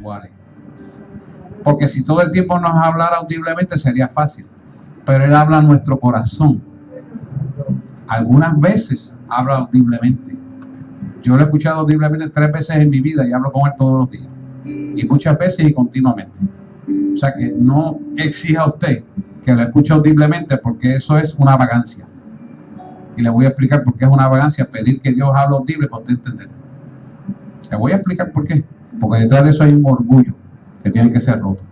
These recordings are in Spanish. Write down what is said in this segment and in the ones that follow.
iguales. Porque si todo el tiempo nos hablara audiblemente sería fácil, pero Él habla a nuestro corazón. Algunas veces habla audiblemente. Yo lo he escuchado audiblemente 3 veces en mi vida y hablo con Él todos los días. Y muchas veces y continuamente. O sea que no exija a usted que lo escuche audiblemente, porque eso es una vagancia. Y le voy a explicar por qué es una vagancia pedir que Dios hable audible para usted entender. Le voy a explicar por qué. Porque detrás de eso hay un orgullo que tiene que ser roto.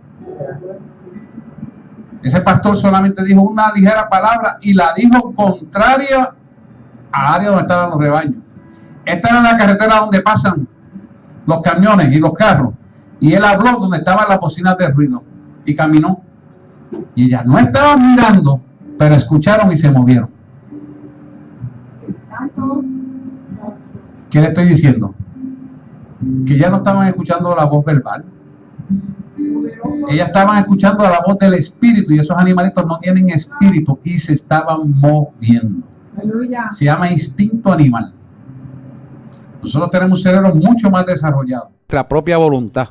Ese pastor solamente dijo una ligera palabra y la dijo contraria a área donde estaban los rebaños. Esta era la carretera donde pasan los camiones y los carros. Y él habló donde estaban las bocinas de ruido y caminó. Y ellas no estaban mirando, pero escucharon y se movieron. ¿Qué le estoy diciendo? Que ya no estaban escuchando la voz verbal. Ellas estaban escuchando la voz del espíritu, y esos animalitos no tienen espíritu y se estaban moviendo. Se llama instinto animal. Nosotros tenemos un cerebro mucho más desarrollado. Nuestra propia voluntad,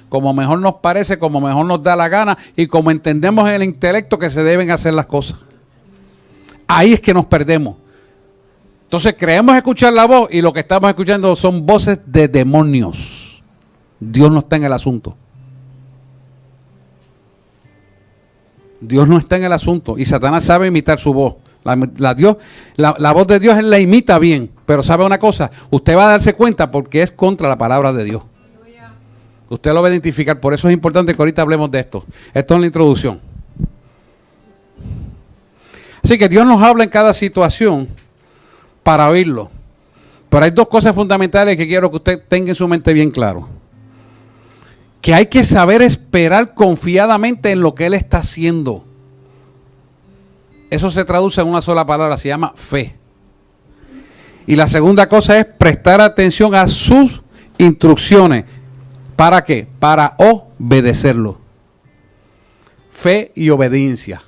como mejor nos parece, como mejor nos da la gana y como entendemos en el intelecto que se deben hacer las cosas. Ahí es que nos perdemos. Entonces creemos escuchar la voz y lo que estamos escuchando son voces de demonios. Dios no está en el asunto. Dios no está en el asunto y Satanás sabe imitar su voz. La voz de Dios él la imita bien, pero sabe una cosa, usted va a darse cuenta porque es contra la palabra de Dios. Usted lo va a identificar, por eso es importante que ahorita hablemos de esto. Esto es la introducción. Así que Dios nos habla en cada situación para oírlo. Pero hay 2 cosas fundamentales que quiero que usted tenga en su mente bien claro. Que hay que saber esperar confiadamente en lo que Él está haciendo. Eso se traduce en una sola palabra, se llama fe. Y la segunda cosa es prestar atención a sus instrucciones. ¿Para qué? Para obedecerlo. Fe y obediencia.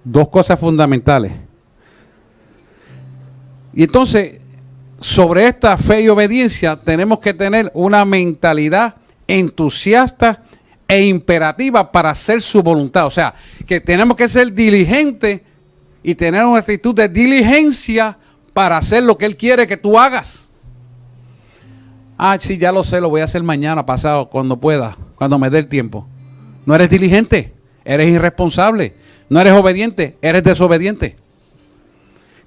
2 cosas fundamentales. Y entonces, sobre esta fe y obediencia, tenemos que tener una mentalidad entusiasta e imperativa para hacer su voluntad. O sea, que tenemos que ser diligentes y tener una actitud de diligencia para hacer lo que Él quiere que tú hagas. Ah, sí, ya lo sé, lo voy a hacer mañana, pasado, cuando pueda, cuando me dé el tiempo. No eres diligente, eres irresponsable. No eres obediente, eres desobediente.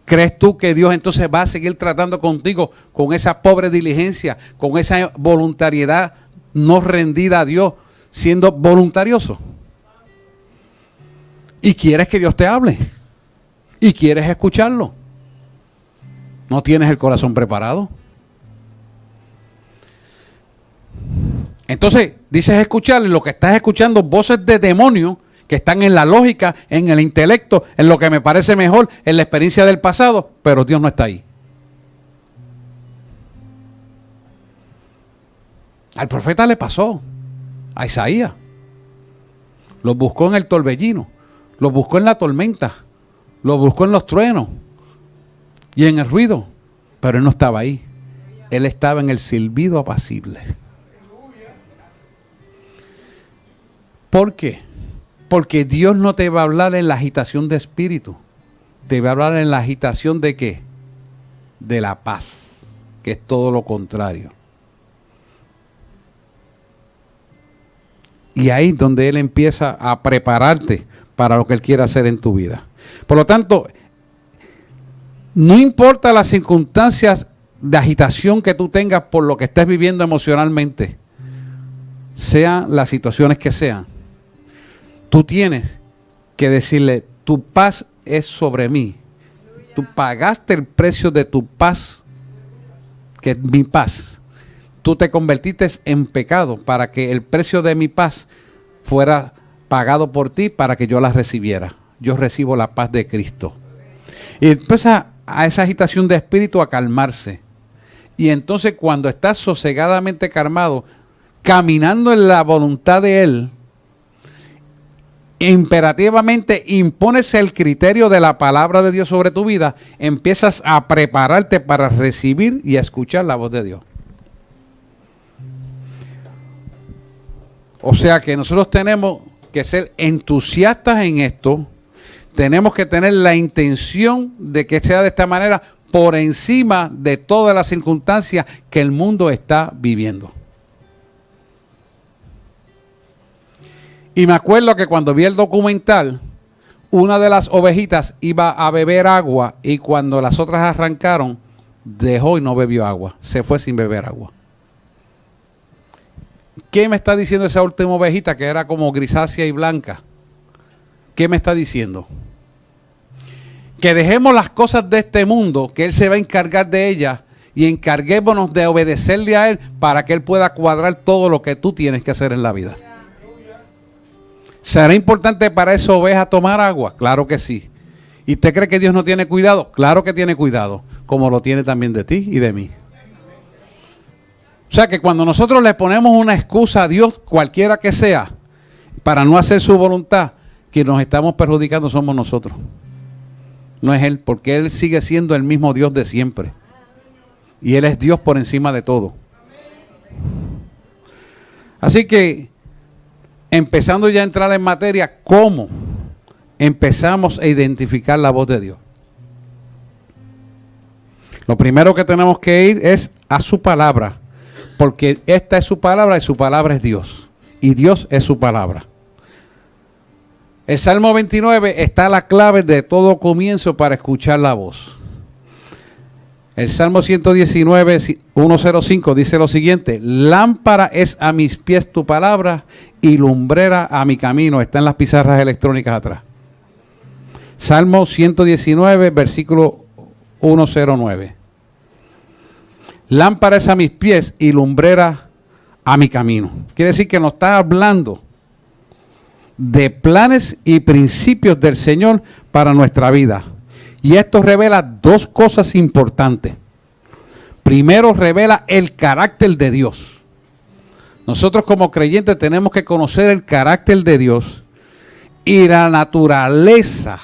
¿Crees tú que Dios entonces va a seguir tratando contigo con esa pobre diligencia, con esa voluntariedad no rendida a Dios, siendo voluntarioso? Y quieres que Dios te hable. Y quieres escucharlo. ¿No tienes el corazón preparado? Entonces, dices escuchar, y lo que estás escuchando, voces de demonios que están en la lógica, en el intelecto, en lo que me parece mejor, en la experiencia del pasado, pero Dios no está ahí. Al profeta le pasó, a Isaías. Lo buscó en el torbellino, lo buscó en la tormenta, lo buscó en los truenos y en el ruido, pero él no estaba ahí. Él estaba en el silbido apacible. ¿Por qué? Porque Dios no te va a hablar en la agitación de espíritu. Te va a hablar en la agitación de ¿qué? De la paz, que es todo lo contrario. Y ahí es donde Él empieza a prepararte para lo que Él quiere hacer en tu vida. Por lo tanto, no importa las circunstancias de agitación que tú tengas por lo que estés viviendo emocionalmente, sean las situaciones que sean, tú tienes que decirle, tu paz es sobre mí. Tú pagaste el precio de tu paz, que es mi paz. Tú te convertiste en pecado para que el precio de mi paz fuera pagado por ti para que yo la recibiera. Yo recibo la paz de Cristo. Y empieza a esa agitación de espíritu a calmarse. Y entonces cuando estás sosegadamente calmado, caminando en la voluntad de Él, imperativamente impones el criterio de la palabra de Dios sobre tu vida, empiezas a prepararte para recibir y a escuchar la voz de Dios. O sea que nosotros tenemos que ser entusiastas en esto, tenemos que tener la intención de que sea de esta manera por encima de todas las circunstancias que el mundo está viviendo. Y me acuerdo que cuando vi el documental, una de las ovejitas iba a beber agua y cuando las otras arrancaron, dejó y no bebió agua, se fue sin beber agua. ¿Qué me está diciendo esa última ovejita que era como grisácea y blanca? ¿Qué me está diciendo? Que dejemos las cosas de este mundo, que Él se va a encargar de ellas y encarguémonos de obedecerle a Él para que Él pueda cuadrar todo lo que tú tienes que hacer en la vida. ¿Será importante para esa oveja tomar agua? Claro que sí. ¿Y usted cree que Dios no tiene cuidado? Claro que tiene cuidado, como lo tiene también de ti y de mí. O sea que cuando nosotros le ponemos una excusa a Dios, cualquiera que sea, para no hacer su voluntad, quien nos estamos perjudicando somos nosotros. No es Él, porque Él sigue siendo el mismo Dios de siempre. Y Él es Dios por encima de todo. Así que, empezando ya a entrar en materia, ¿cómo empezamos a identificar la voz de Dios? Lo primero que tenemos que ir es a su palabra, porque esta es su palabra y su palabra es Dios. Y Dios es su palabra. El Salmo 29 está la clave de todo comienzo para escuchar la voz. El Salmo 119, 105 dice lo siguiente: lámpara es a mis pies tu palabra y lumbrera a mi camino. Está en las pizarras electrónicas atrás. Salmo 119, versículo 109. Lámpara es a mis pies y lumbrera a mi camino. Quiere decir que nos está hablando de planes y principios del Señor para nuestra vida. Y esto revela dos cosas importantes. Primero, revela el carácter de Dios. Nosotros como creyentes tenemos que conocer el carácter de Dios y la naturaleza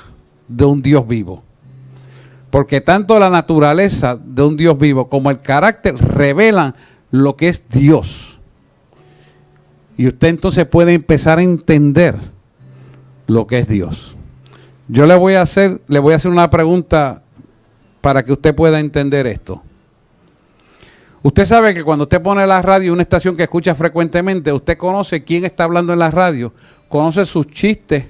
de un Dios vivo. Porque tanto la naturaleza de un Dios vivo como el carácter revelan lo que es Dios. Y usted entonces puede empezar a entender lo que es Dios. Yo le voy a hacer una pregunta para que usted pueda entender esto. Usted sabe que cuando usted pone la radio, una estación que escucha frecuentemente, usted conoce quién está hablando en la radio, conoce sus chistes,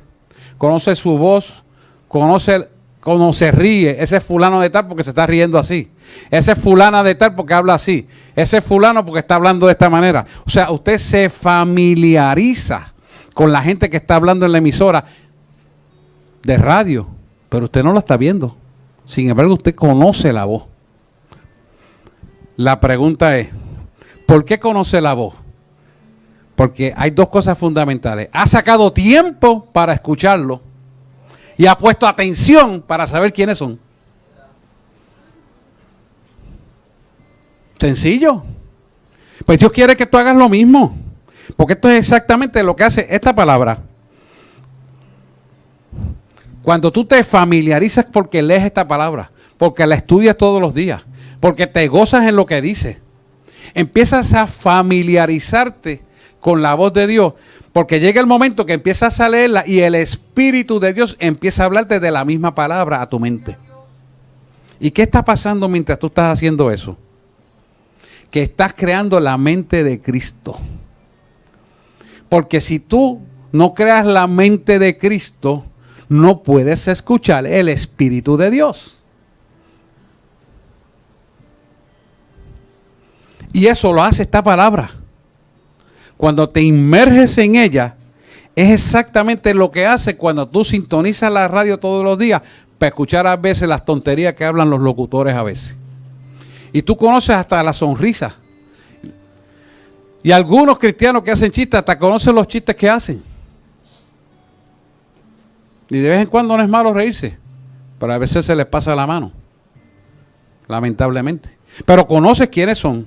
conoce su voz, conoce cómo se ríe. Ese es fulano de tal porque se está riendo así. Ese es fulana de tal porque habla así. Ese es fulano porque está hablando de esta manera. O sea, usted se familiariza con la gente que está hablando en la emisora de radio, pero usted no la está viendo. Sin embargo, usted conoce la voz. La pregunta es, ¿por qué conoce la voz? Porque hay dos cosas fundamentales. Ha sacado tiempo para escucharlo y ha puesto atención para saber quiénes son. Sencillo. Pues Dios quiere que tú hagas lo mismo. Porque esto es exactamente lo que hace esta palabra. Cuando tú te familiarizas porque lees esta palabra, porque la estudias todos los días, porque te gozas en lo que dice, empiezas a familiarizarte con la voz de Dios, porque llega el momento que empiezas a leerla y el Espíritu de Dios empieza a hablarte de la misma palabra a tu mente. ¿Y qué está pasando mientras tú estás haciendo eso? Que estás creando la mente de Cristo. Porque si tú no creas la mente de Cristo, no puedes escuchar el Espíritu de Dios. Y eso lo hace esta palabra. Cuando te inmerges en ella, es exactamente lo que hace cuando tú sintonizas la radio todos los días para escuchar a veces las tonterías que hablan los locutores a veces. Y tú conoces hasta la sonrisa. Y algunos cristianos que hacen chistes hasta conocen los chistes que hacen. Y de vez en cuando no es malo reírse, pero a veces se les pasa la mano, lamentablemente. Pero conoces quiénes son.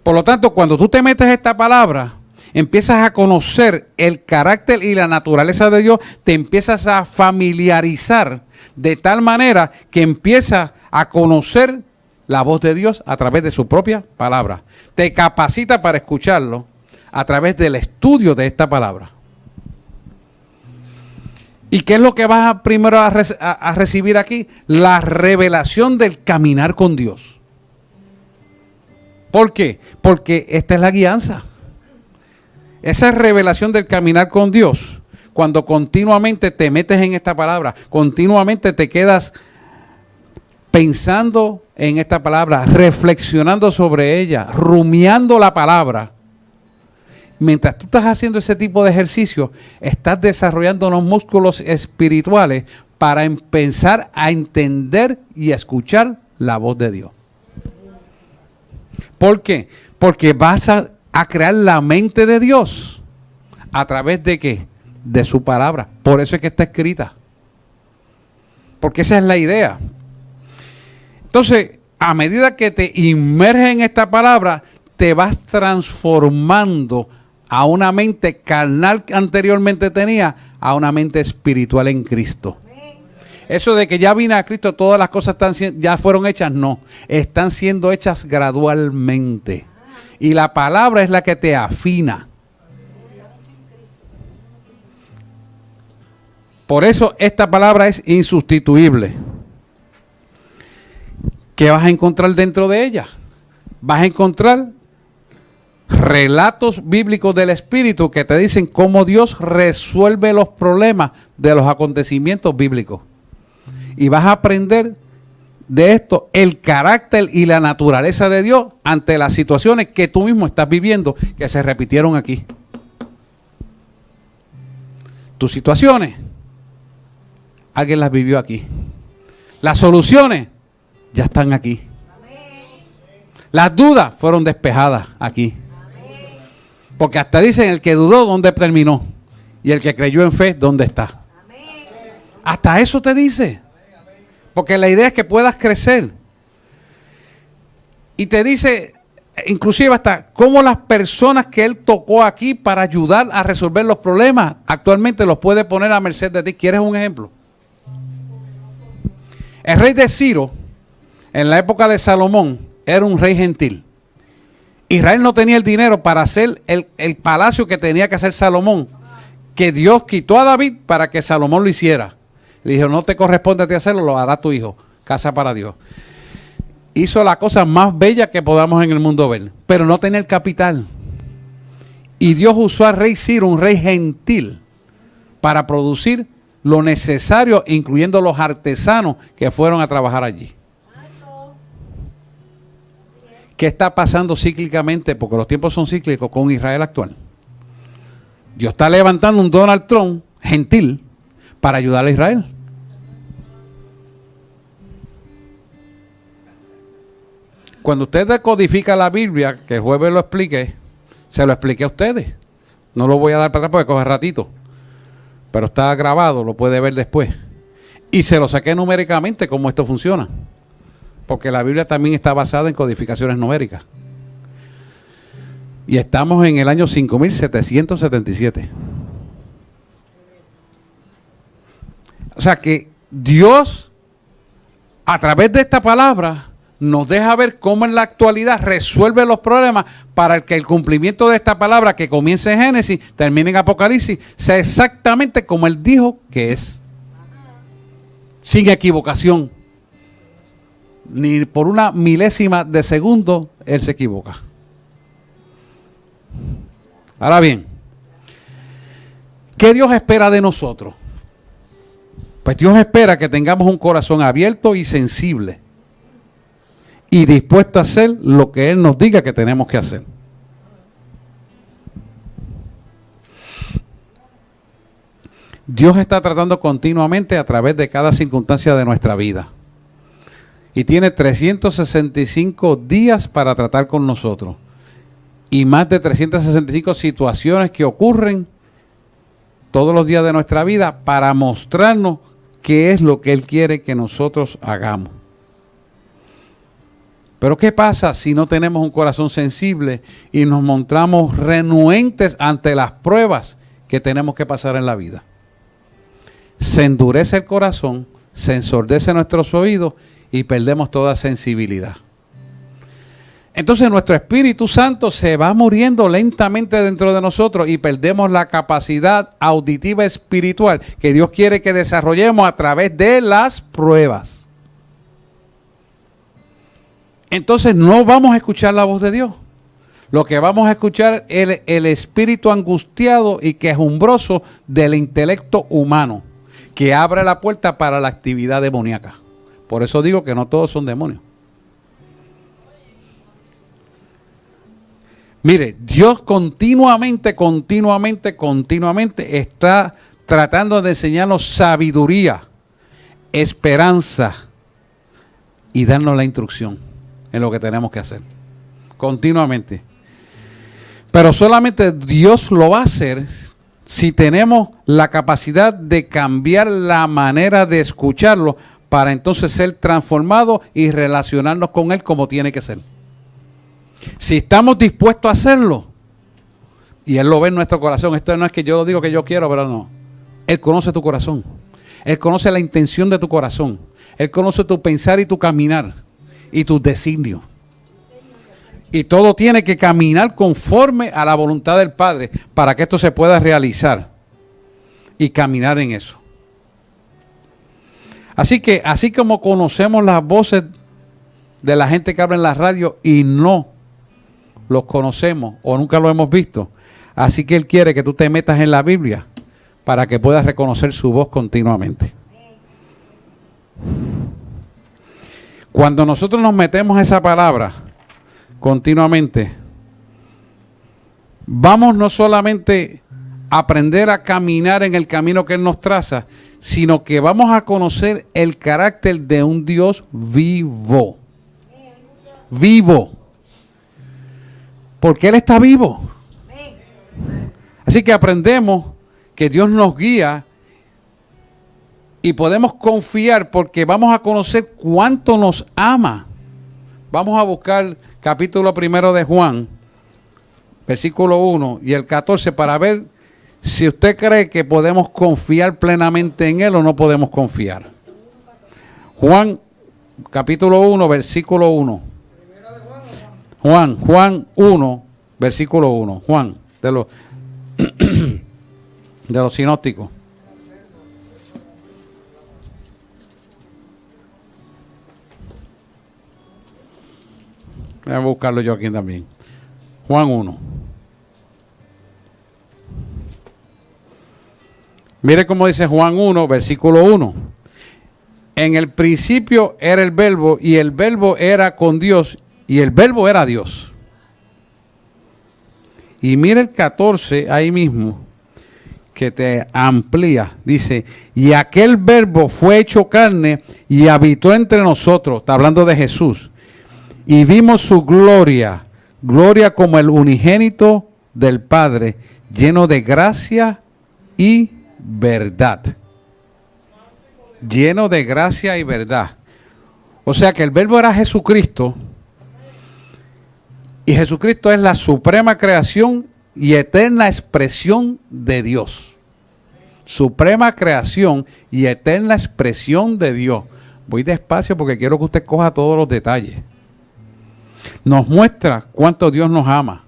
Por lo tanto, cuando tú te metes esta palabra, empiezas a conocer el carácter y la naturaleza de Dios, te empiezas a familiarizar de tal manera que empiezas a conocer la voz de Dios a través de su propia palabra. Te capacita para escucharlo a través del estudio de esta palabra. ¿Y qué es lo que vas primero a recibir aquí? La revelación del caminar con Dios. ¿Por qué? Porque esta es la guianza. Esa revelación del caminar con Dios, cuando continuamente te metes en esta palabra, continuamente te quedas pensando en esta palabra, reflexionando sobre ella, rumiando la palabra. Mientras tú estás haciendo ese tipo de ejercicio, estás desarrollando unos músculos espirituales para empezar a entender y a escuchar la voz de Dios. ¿Por qué? Porque vas a crear la mente de Dios. ¿A través de qué? De su palabra. Por eso es que está escrita. Porque esa es la idea. Entonces, a medida que te inmerges en esta palabra, te vas transformando a una mente carnal que anteriormente tenía, a una mente espiritual en Cristo. Eso de que ya vine a Cristo, todas las cosas ya fueron hechas, no. Están siendo hechas gradualmente. Y la palabra es la que te afina. Por eso esta palabra es insustituible. ¿Qué vas a encontrar dentro de ella? Vas a encontrar relatos bíblicos del Espíritu que te dicen cómo Dios resuelve los problemas de los acontecimientos bíblicos. Y vas a aprender de esto el carácter y la naturaleza de Dios ante las situaciones que tú mismo estás viviendo, que se repitieron aquí. Tus situaciones, alguien las vivió aquí. Las soluciones ya están aquí. Las dudas fueron despejadas aquí. Porque hasta dicen el que dudó, ¿dónde terminó? Y el que creyó en fe, ¿dónde está? Hasta eso te dice. Porque la idea es que puedas crecer. Y te dice, inclusive hasta cómo las personas que él tocó aquí para ayudar a resolver los problemas, actualmente los puede poner a merced de ti. ¿Quieres un ejemplo? El rey de Ciro, en la época de Salomón, era un rey gentil. Israel no tenía el dinero para hacer el palacio que tenía que hacer Salomón, que Dios quitó a David para que Salomón lo hiciera. Le dijo, no te corresponde a ti hacerlo, lo hará tu hijo, casa para Dios. Hizo la cosa más bella que podamos en el mundo ver, pero no tenía el capital. Y Dios usó al rey Ciro, un rey gentil, para producir lo necesario, incluyendo los artesanos que fueron a trabajar allí. ¿Qué está pasando cíclicamente? Porque los tiempos son cíclicos con Israel actual. Dios está levantando un Donald Trump gentil para ayudar a Israel. Cuando usted decodifica la Biblia, que el jueves lo expliqué, se lo expliqué a ustedes. No lo voy a dar para atrás porque coge ratito. Pero está grabado, lo puede ver después. Y se lo saqué numéricamente cómo esto funciona. Porque la Biblia también está basada en codificaciones numéricas. Y estamos en el año 5777. O sea que Dios, a través de esta palabra, nos deja ver cómo en la actualidad resuelve los problemas para que el cumplimiento de esta palabra que comienza en Génesis, termine en Apocalipsis, sea exactamente como Él dijo que es. Sin equivocación. Ni por una milésima de segundo Él se equivoca. Ahora bien, ¿qué Dios espera de nosotros? Pues Dios espera que tengamos un corazón abierto y sensible y dispuesto a hacer lo que Él nos diga que tenemos que hacer. Dios está tratando continuamente a través de cada circunstancia de nuestra vida. Y tiene 365 días para tratar con nosotros. Y más de 365 situaciones que ocurren todos los días de nuestra vida para mostrarnos qué es lo que Él quiere que nosotros hagamos. Pero ¿qué pasa si no tenemos un corazón sensible y nos mostramos renuentes ante las pruebas que tenemos que pasar en la vida? Se endurece el corazón, se ensordece nuestros oídos y perdemos toda sensibilidad. Entonces nuestro Espíritu Santo se va muriendo lentamente dentro de nosotros y perdemos la capacidad auditiva espiritual que Dios quiere que desarrollemos a través de las pruebas. Entonces no vamos a escuchar la voz de Dios. Lo que vamos a escuchar es el espíritu angustiado y quejumbroso del intelecto humano, que abre la puerta para la actividad demoníaca. Por eso digo que no todos son demonios. Mire, Dios continuamente está tratando de enseñarnos sabiduría, esperanza y darnos la instrucción en lo que tenemos que hacer. Continuamente. Pero solamente Dios lo va a hacer si tenemos la capacidad de cambiar la manera de escucharlo para entonces ser transformados y relacionarnos con Él como tiene que ser. Si estamos dispuestos a hacerlo, y Él lo ve en nuestro corazón, esto no es que yo lo digo que yo quiero, pero no. Él conoce tu corazón. Él conoce la intención de tu corazón. Él conoce tu pensar y tu caminar y tus designios. Y todo tiene que caminar conforme a la voluntad del Padre para que esto se pueda realizar y caminar en eso. Así que, así como conocemos las voces de la gente que habla en la radio y no los conocemos o nunca lo hemos visto, así que Él quiere que tú te metas en la Biblia para que puedas reconocer su voz continuamente. Cuando nosotros nos metemos a esa palabra continuamente, vamos no solamente a aprender a caminar en el camino que Él nos traza, sino que vamos a conocer el carácter de un Dios vivo. Vivo. Porque Él está vivo. Así que aprendemos que Dios nos guía y podemos confiar porque vamos a conocer cuánto nos ama. Vamos a buscar capítulo 1 de Juan, versículo 1 y el 14 para ver si usted cree que podemos confiar plenamente en Él o no podemos confiar. Juan, capítulo 1, versículo 1. Juan 1, versículo 1. Juan, de los sinópticos. Voy a buscarlo yo aquí también. Juan 1. Mire cómo dice Juan 1, versículo 1. En el principio era el verbo y el verbo era con Dios y el verbo era Dios. Y mire el 14 ahí mismo que te amplía. Dice, y aquel verbo fue hecho carne y habitó entre nosotros. Está hablando de Jesús. Y vimos su gloria, gloria como el unigénito del Padre, lleno de gracia y verdad. Lleno de gracia y verdad. O sea que el verbo era Jesucristo. Y Jesucristo es la suprema creación y eterna expresión de Dios. Suprema creación y eterna expresión de Dios. Voy despacio porque quiero que usted coja todos los detalles. Nos muestra cuánto Dios nos ama.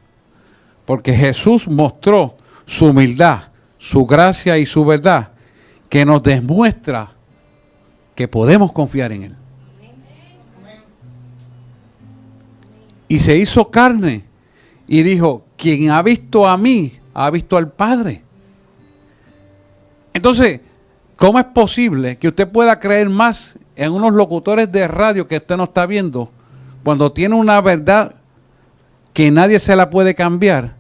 Porque Jesús mostró su humildad, su gracia y su verdad, que nos demuestra que podemos confiar en Él. Y se hizo carne y dijo, quien ha visto a mí, ha visto al Padre. Entonces, ¿cómo es posible que usted pueda creer más en unos locutores de radio que usted no está viendo, cuando tiene una verdad que nadie se la puede cambiar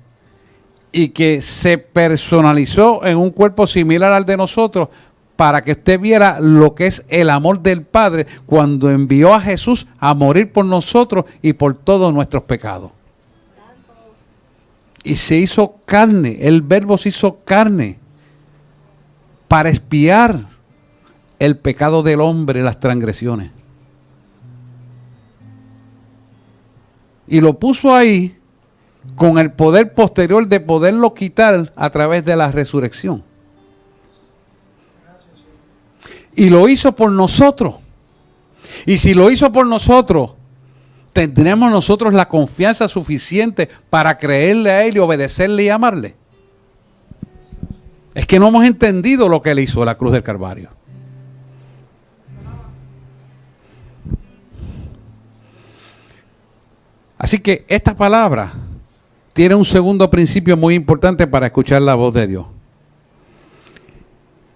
y que se personalizó en un cuerpo similar al de nosotros para que usted viera lo que es el amor del Padre cuando envió a Jesús a morir por nosotros y por todos nuestros pecados? Y se hizo carne, el verbo se hizo carne para expiar el pecado del hombre, las transgresiones. Y lo puso ahí con el poder posterior de poderlo quitar a través de la resurrección. Y lo hizo por nosotros. Y si lo hizo por nosotros, ¿Tendremos nosotros la confianza suficiente para creerle a Él y obedecerle y amarle? Es que no hemos entendido lo que Él hizo en la cruz del Calvario. Así que esta palabra tiene un segundo principio muy importante para escuchar la voz de Dios.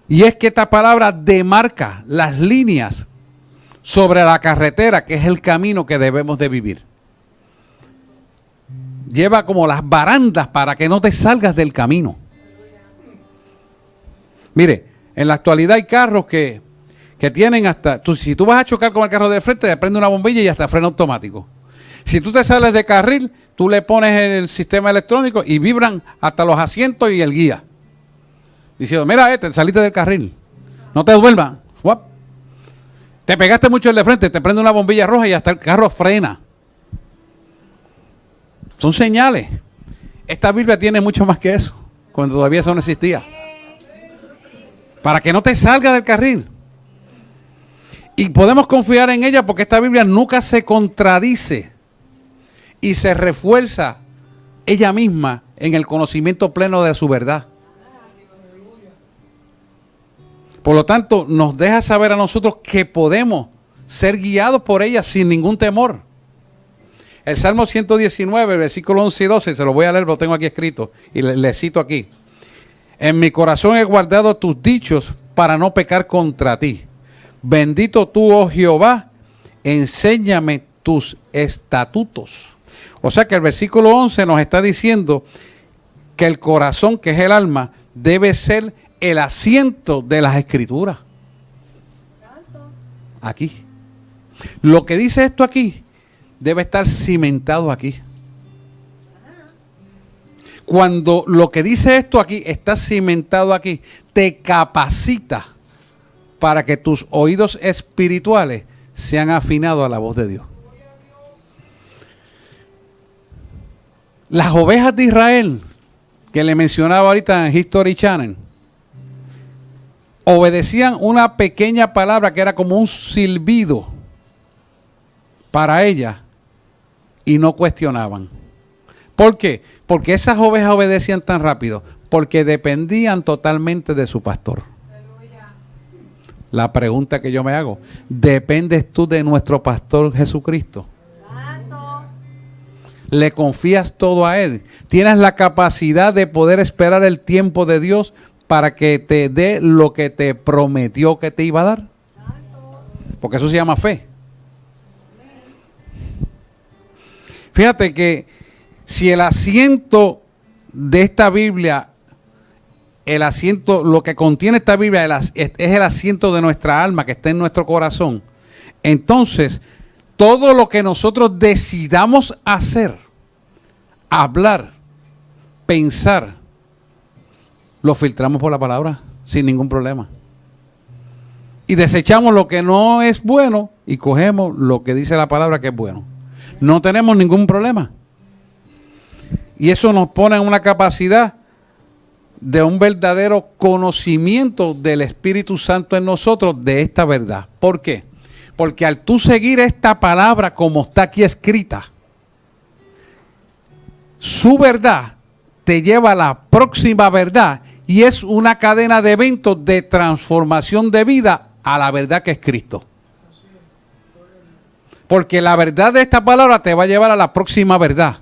Y es que esta palabra demarca las líneas sobre la carretera, que es el camino que debemos de vivir. Lleva como las barandas para que no te salgas del camino. Mire, en la actualidad hay carros que tienen hasta... si tú vas a chocar con el carro de frente, te prende una bombilla y hasta freno automático. Si tú te sales de carril, tú le pones el sistema electrónico y vibran hasta los asientos y el guía. Diciendo, mira, te saliste del carril. No te duermas. Te pegaste mucho el de frente, te prende una bombilla roja y hasta el carro frena. Son señales. Esta Biblia tiene mucho más que eso, cuando todavía eso no existía. Para que no te salgas del carril. Y podemos confiar en ella porque esta Biblia nunca se contradice y se refuerza ella misma en el conocimiento pleno de su verdad. Por lo tanto, nos deja saber a nosotros que podemos ser guiados por ella sin ningún temor. El Salmo 119, versículo 11 y 12, se lo voy a leer, lo tengo aquí escrito y le cito aquí. En mi corazón he guardado tus dichos para no pecar contra ti. Bendito tú, oh Jehová, enséñame tus estatutos. O sea que el versículo 11 nos está diciendo que el corazón, que es el alma, debe ser el asiento de las escrituras. Aquí. Lo que dice esto aquí debe estar cimentado aquí. Cuando lo que dice esto aquí está cimentado aquí, te capacita para que tus oídos espirituales sean afinados a la voz de Dios. Las ovejas de Israel, que le mencionaba ahorita en History Channel, obedecían una pequeña palabra que era como un silbido para ellas y no cuestionaban. ¿Por qué? Porque esas ovejas obedecían tan rápido, porque dependían totalmente de su pastor. La pregunta que yo me hago, ¿dependes tú de nuestro pastor Jesucristo? ¿Le confías todo a Él? ¿Tienes la capacidad de poder esperar el tiempo de Dios para que te dé lo que te prometió que te iba a dar? Porque eso se llama fe. Fíjate que si el asiento de esta Biblia, el asiento, lo que contiene esta Biblia es el asiento de nuestra alma que está en nuestro corazón, entonces todo lo que nosotros decidamos hacer, hablar, pensar, lo filtramos por la palabra sin ningún problema. Y desechamos lo que no es bueno y cogemos lo que dice la palabra que es bueno. No tenemos ningún problema. Y eso nos pone en una capacidad de un verdadero conocimiento del Espíritu Santo en nosotros de esta verdad. ¿Por qué? Porque al tú seguir esta palabra como está aquí escrita, su verdad te lleva a la próxima verdad y es una cadena de eventos de transformación de vida a la verdad que es Cristo. Porque la verdad de esta palabra te va a llevar a la próxima verdad.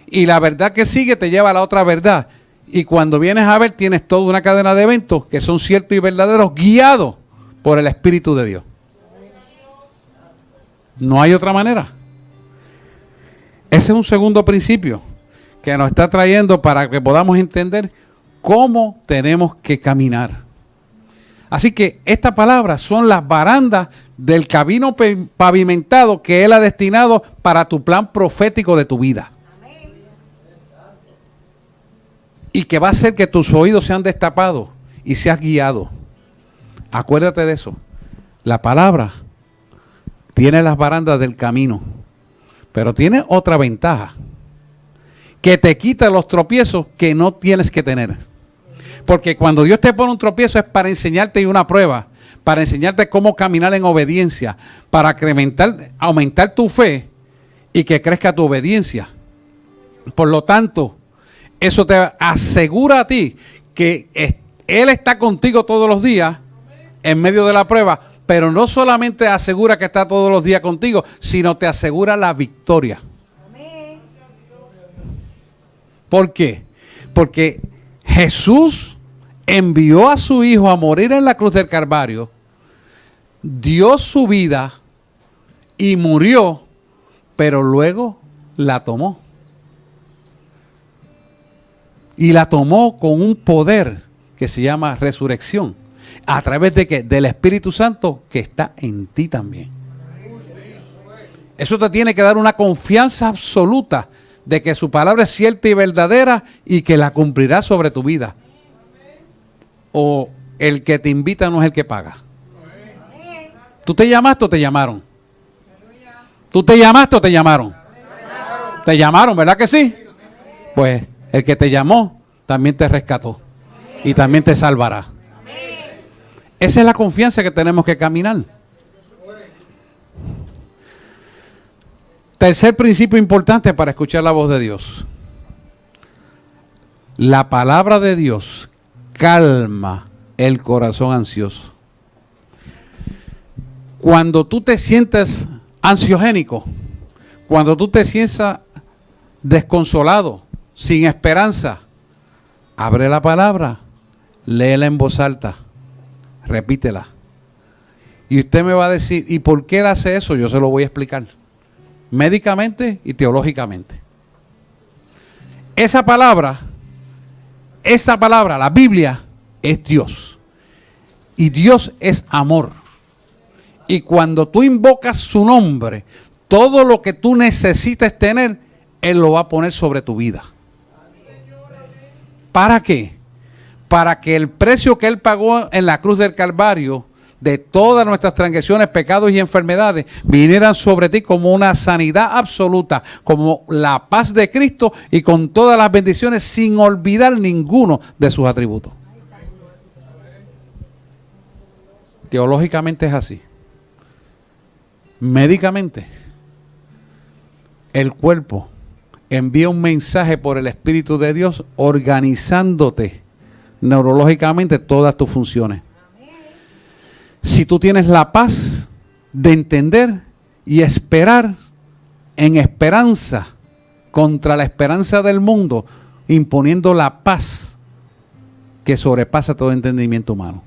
Y la verdad que sigue te lleva a la otra verdad. Y cuando vienes a ver, tienes toda una cadena de eventos que son ciertos y verdaderos, guiados por el Espíritu de Dios. No hay otra manera. Ese es un segundo principio que nos está trayendo para que podamos entender cómo tenemos que caminar. Así que estas palabras son las barandas del camino pavimentado que Él ha destinado para tu plan profético de tu vida. Y que va a hacer que tus oídos sean destapados y seas guiado. Acuérdate de eso. La palabra tiene las barandas del camino, pero tiene otra ventaja, que te quita los tropiezos que no tienes que tener. Porque cuando Dios te pone un tropiezo es para enseñarte una prueba, para enseñarte cómo caminar en obediencia, para aumentar tu fe y que crezca tu obediencia. Por lo tanto, eso te asegura a ti que Él está contigo todos los días en medio de la prueba, pero no solamente asegura que está todos los días contigo, sino te asegura la victoria. ¿Por qué? Porque Jesús envió a su Hijo a morir en la cruz del Calvario, dio su vida y murió, pero luego la tomó. Y la tomó con un poder que se llama resurrección. ¿A través de qué? Del Espíritu Santo que está en ti también. Eso te tiene que dar una confianza absoluta de que su palabra es cierta y verdadera y que la cumplirá sobre tu vida. O el que te invita no es el que paga. ¿Tú te llamaste o te llamaron? ¿Tú te llamaste o te llamaron? Te llamaron, ¿verdad que sí? Pues el que te llamó también te rescató y también te salvará. Esa es la confianza que tenemos que caminar. Tercer principio importante para escuchar la voz de Dios. La palabra de Dios calma el corazón ansioso. Cuando tú te sientes ansiogénico, cuando tú te sientas desconsolado, sin esperanza, abre la palabra, léela en voz alta, repítela. Y usted me va a decir, ¿y por qué él hace eso? Yo se lo voy a explicar, médicamente y teológicamente. Esa palabra, la Biblia, es Dios. Y Dios es amor. Y cuando tú invocas su nombre, todo lo que tú necesites tener, Él lo va a poner sobre tu vida. ¿Para qué? Para que el precio que Él pagó en la cruz del Calvario, de todas nuestras transgresiones, pecados y enfermedades, vinieran sobre ti como una sanidad absoluta, como la paz de Cristo y con todas las bendiciones, sin olvidar ninguno de sus atributos. Teológicamente es así. Médicamente, el cuerpo envía un mensaje por el Espíritu de Dios organizándote neurológicamente todas tus funciones. Si tú tienes la paz de entender y esperar en esperanza contra la esperanza del mundo, imponiendo la paz que sobrepasa todo entendimiento humano.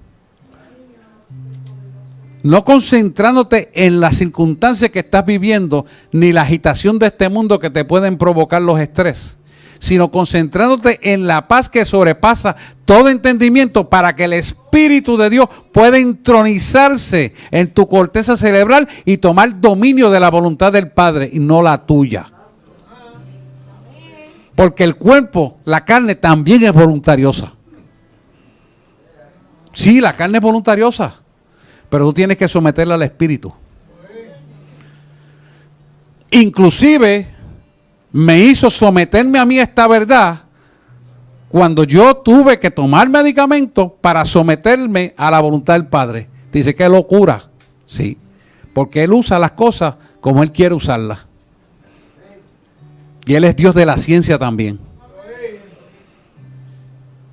No concentrándote en las circunstancias que estás viviendo, ni la agitación de este mundo que te pueden provocar los estrés, sino concentrándote en la paz que sobrepasa todo entendimiento para que el Espíritu de Dios pueda entronizarse en tu corteza cerebral y tomar dominio de la voluntad del Padre y no la tuya. Porque el cuerpo, la carne, también es voluntariosa. Sí, la carne es voluntariosa, pero tú tienes que someterla al Espíritu. Inclusive me hizo someterme a mí esta verdad cuando yo tuve que tomar medicamentos para someterme a la voluntad del Padre. Dice, qué locura. Sí, porque Él usa las cosas como Él quiere usarlas. Y Él es Dios de la ciencia también.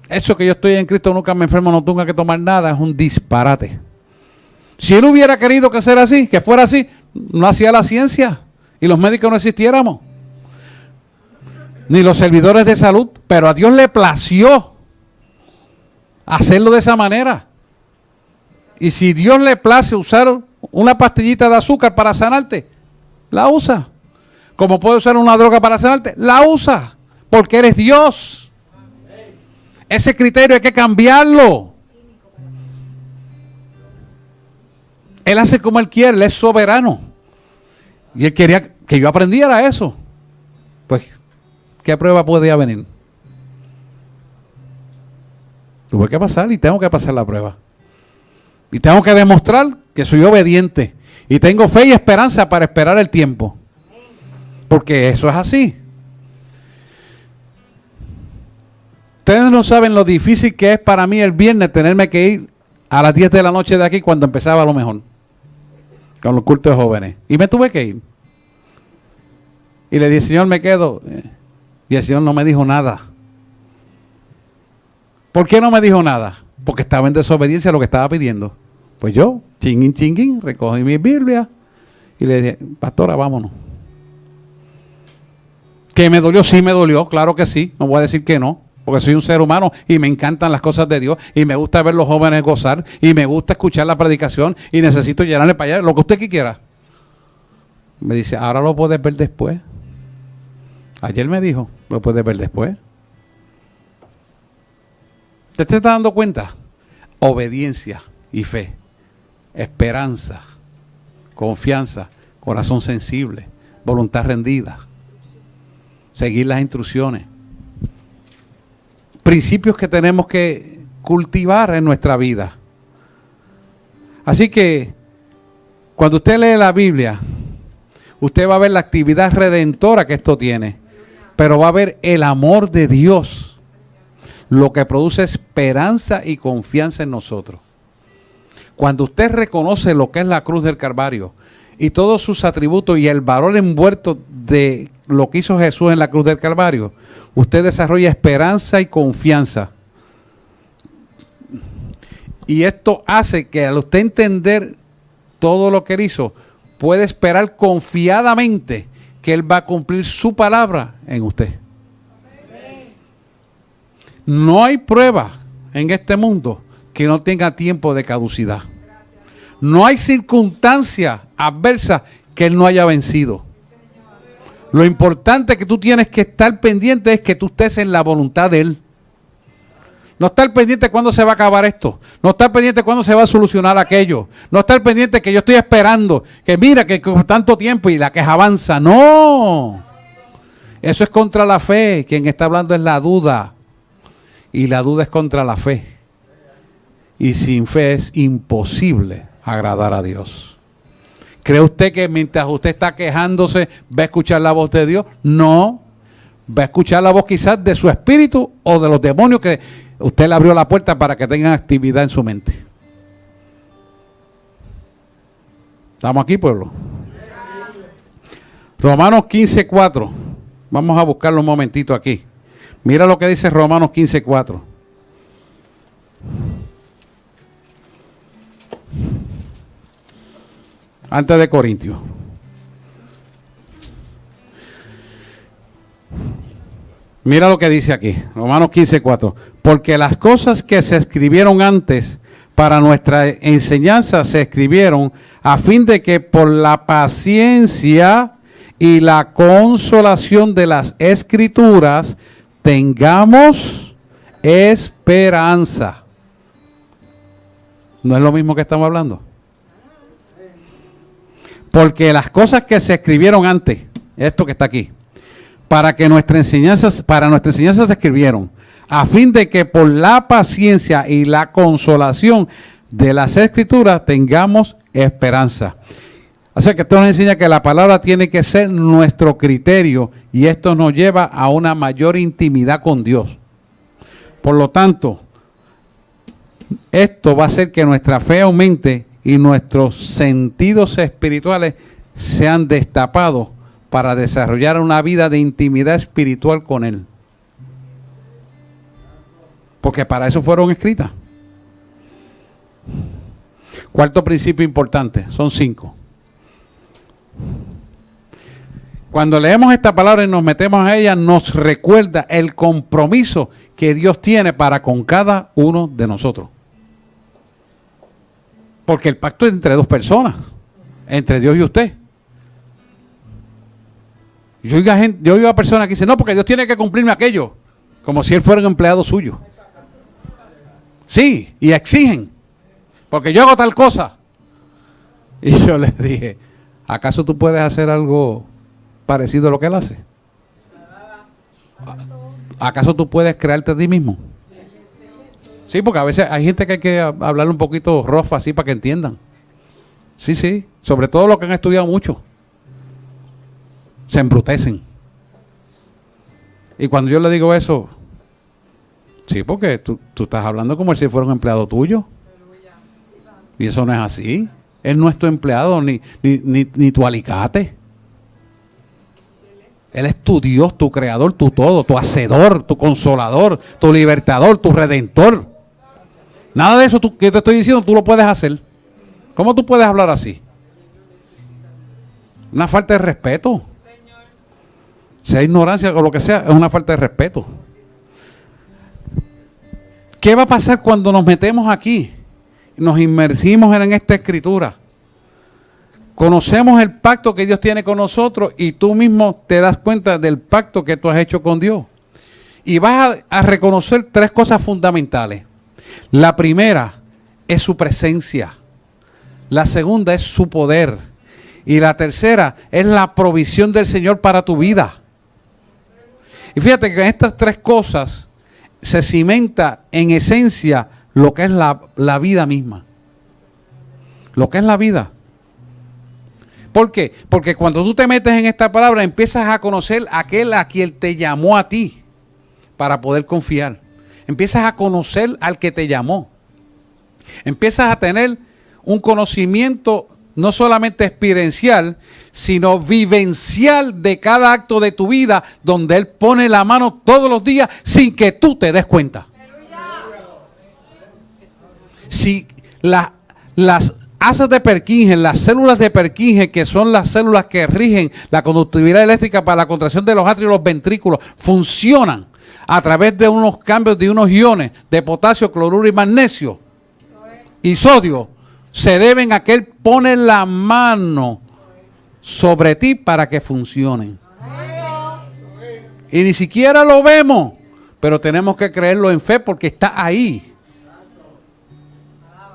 Eso que yo estoy en Cristo, nunca me enfermo, no tengo que tomar nada, es un disparate. Si Él hubiera querido que fuera así, no hacía la ciencia y los médicos no existiéramos, ni los servidores de salud, pero a Dios le plació hacerlo de esa manera. Y si Dios le place usar una pastillita de azúcar para sanarte, la usa. Como puede usar una droga para sanarte, la usa, porque eres Dios. Ese criterio hay que cambiarlo. Él hace como Él quiere, Él es soberano. Y Él quería que yo aprendiera eso. Pues, ¿qué prueba podía venir? Tuve que pasar y tengo que pasar la prueba. Y tengo que demostrar que soy obediente. Y tengo fe y esperanza para esperar el tiempo. Porque eso es así. Ustedes no saben lo difícil que es para mí el viernes tenerme que ir a las 10 de la noche de aquí cuando empezaba a lo mejor. Con los cultos de jóvenes. Y me tuve que ir. Y le dije, Señor, me quedo. Y el Señor no me dijo nada. ¿Por qué no me dijo nada? Porque estaba en desobediencia a lo que estaba pidiendo. Pues yo, chinguín, recogí mi Biblia y le dije, pastora, vámonos. ¿Que me dolió? Sí me dolió, claro que sí. No voy a decir que no, porque soy un ser humano y me encantan las cosas de Dios y me gusta ver los jóvenes gozar y me gusta escuchar la predicación y necesito llenarle para allá, lo que usted quiera. Me dice, ahora lo puedes ver después. Ayer me dijo, lo puedes ver después. ¿Usted se está dando cuenta? Obediencia y fe, esperanza, confianza, corazón sensible, voluntad rendida, seguir las instrucciones. Principios que tenemos que cultivar en nuestra vida. Así que, cuando usted lee la Biblia, usted va a ver la actividad redentora que esto tiene, pero va a ver el amor de Dios, lo que produce esperanza y confianza en nosotros. Cuando usted reconoce lo que es la cruz del Calvario y todos sus atributos y el valor envuelto de lo que hizo Jesús en la cruz del Calvario, usted desarrolla esperanza y confianza. Y esto hace que al usted entender todo lo que él hizo, puede esperar confiadamente que él va a cumplir su palabra en usted. No hay prueba en este mundo que no tenga tiempo de caducidad. No hay circunstancia adversa que él no haya vencido. Lo importante que tú tienes que estar pendiente es que tú estés en la voluntad de él. No estar pendiente de cuándo se va a acabar esto. No estar pendiente de cuándo se va a solucionar aquello. No estar pendiente que yo estoy esperando. Que mira, que con tanto tiempo y la queja avanza. No. Eso es contra la fe. Quien está hablando es la duda. Y la duda es contra la fe. Y sin fe es imposible agradar a Dios. ¿Cree usted que mientras usted está quejándose va a escuchar la voz de Dios? No. Va a escuchar la voz quizás de su espíritu o de los demonios que usted le abrió la puerta para que tengan actividad en su mente. ¿Estamos aquí, pueblo? Romanos 15:4. Vamos a buscarlo un momentito aquí. Mira lo que dice Romanos 15:4. Antes de Corintios. Mira lo que dice aquí, Romanos 15:4. Porque las cosas que se escribieron antes para nuestra enseñanza se escribieron a fin de que por la paciencia y la consolación de las Escrituras tengamos esperanza. ¿No es lo mismo que estamos hablando? Porque las cosas que se escribieron antes, esto que está aquí, para nuestra enseñanza se escribieron, a fin de que por la paciencia y la consolación de las Escrituras tengamos esperanza. O sea que esto nos enseña que la palabra tiene que ser nuestro criterio y esto nos lleva a una mayor intimidad con Dios. Por lo tanto, esto va a hacer que nuestra fe aumente y nuestros sentidos espirituales sean destapados para desarrollar una vida de intimidad espiritual con Él. Porque para eso fueron escritas. Cuarto principio importante, son 5. Cuando leemos esta palabra y nos metemos a ella, nos recuerda el compromiso que Dios tiene para con cada uno de nosotros. Porque el pacto es entre dos personas, entre Dios y usted. Yo oigo a personas que dicen, no, porque Dios tiene que cumplirme aquello, como si Él fuera un empleado suyo. Sí, y exigen, porque yo hago tal cosa. Y yo les dije, ¿acaso tú puedes hacer algo parecido a lo que Él hace? ¿Acaso tú puedes crearte a ti mismo? Sí, porque a veces hay gente que hay que hablarle un poquito rough así para que entiendan. Sí, sobre todo los que han estudiado mucho. Se embrutecen. Y cuando yo le digo eso, sí, porque tú estás hablando como si fuera un empleado tuyo. Y eso no es así. Él no es tu empleado ni tu alicate. Él es tu Dios, tu creador, tu todo, tu hacedor, tu consolador, tu libertador, tu redentor. Nada de eso que te estoy diciendo tú lo puedes hacer. ¿Cómo tú puedes hablar así? Una falta de respeto. Sea ignorancia o lo que sea, es una falta de respeto. ¿Qué va a pasar cuando nos metemos aquí? Nos inmersimos en esta escritura. Conocemos el pacto que Dios tiene con nosotros y tú mismo te das cuenta del pacto que tú has hecho con Dios. Y vas a reconocer tres cosas fundamentales. La primera es su presencia. La segunda es su poder. Y la tercera es la provisión del Señor para tu vida. Y fíjate que en estas tres cosas se cimenta en esencia lo que es la vida misma. Lo que es la vida. ¿Por qué? Porque cuando tú te metes en esta palabra empiezas a conocer a aquel a quien te llamó a ti para poder confiar. Empiezas a conocer al que te llamó. Empiezas a tener un conocimiento no solamente experiencial, sino vivencial de cada acto de tu vida, donde Él pone la mano todos los días sin que tú te des cuenta. Si las asas de Purkinje, las células de Purkinje, que son las células que rigen la conductividad eléctrica para la contracción de los atrios y los ventrículos, funcionan a través de unos cambios de unos iones de potasio, cloruro y magnesio y sodio, se deben a que Él pone la mano sobre ti para que funcionen. Y ni siquiera lo vemos, pero tenemos que creerlo en fe porque está ahí.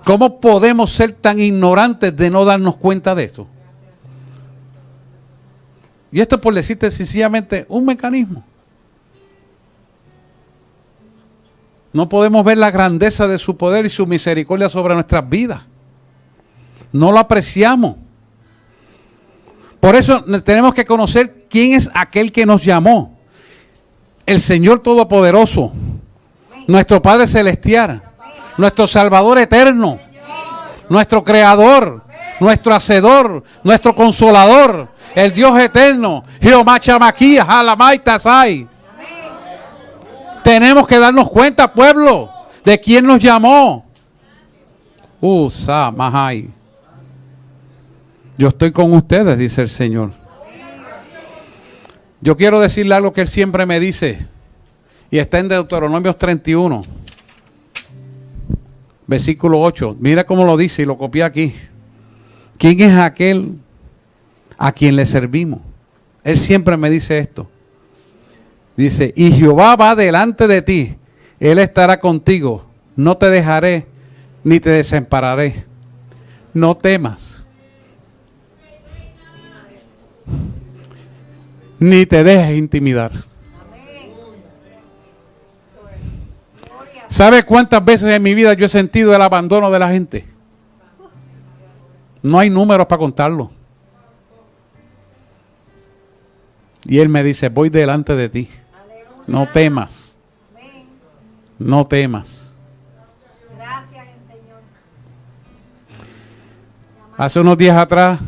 ¿Cómo podemos ser tan ignorantes de no darnos cuenta de esto? Y esto por decirte sencillamente un mecanismo. No podemos ver la grandeza de su poder y su misericordia sobre nuestras vidas. No lo apreciamos. Por eso tenemos que conocer quién es aquel que nos llamó. El Señor Todopoderoso, nuestro Padre Celestial, nuestro Salvador eterno, nuestro Creador, nuestro Hacedor, nuestro Consolador, el Dios eterno, Jehová Chamaquía, Jalamai Tasai. Tenemos que darnos cuenta, pueblo, de quién nos llamó. Mahai. Yo estoy con ustedes, dice el Señor. Yo quiero decirle algo que Él siempre me dice, y está en Deuteronomio 31, versículo 8. Mira cómo lo dice y lo copié aquí. ¿Quién es aquel a quien le servimos? Él siempre me dice esto. Dice, y Jehová va delante de ti, Él estará contigo, no te dejaré ni te desampararé. No temas, ni te dejes intimidar. ¿Sabe cuántas veces en mi vida yo he sentido el abandono de la gente? No hay números para contarlo. Y Él me dice, voy delante de ti. No temas. No temas. Gracias, Señor. Hace unos días atrás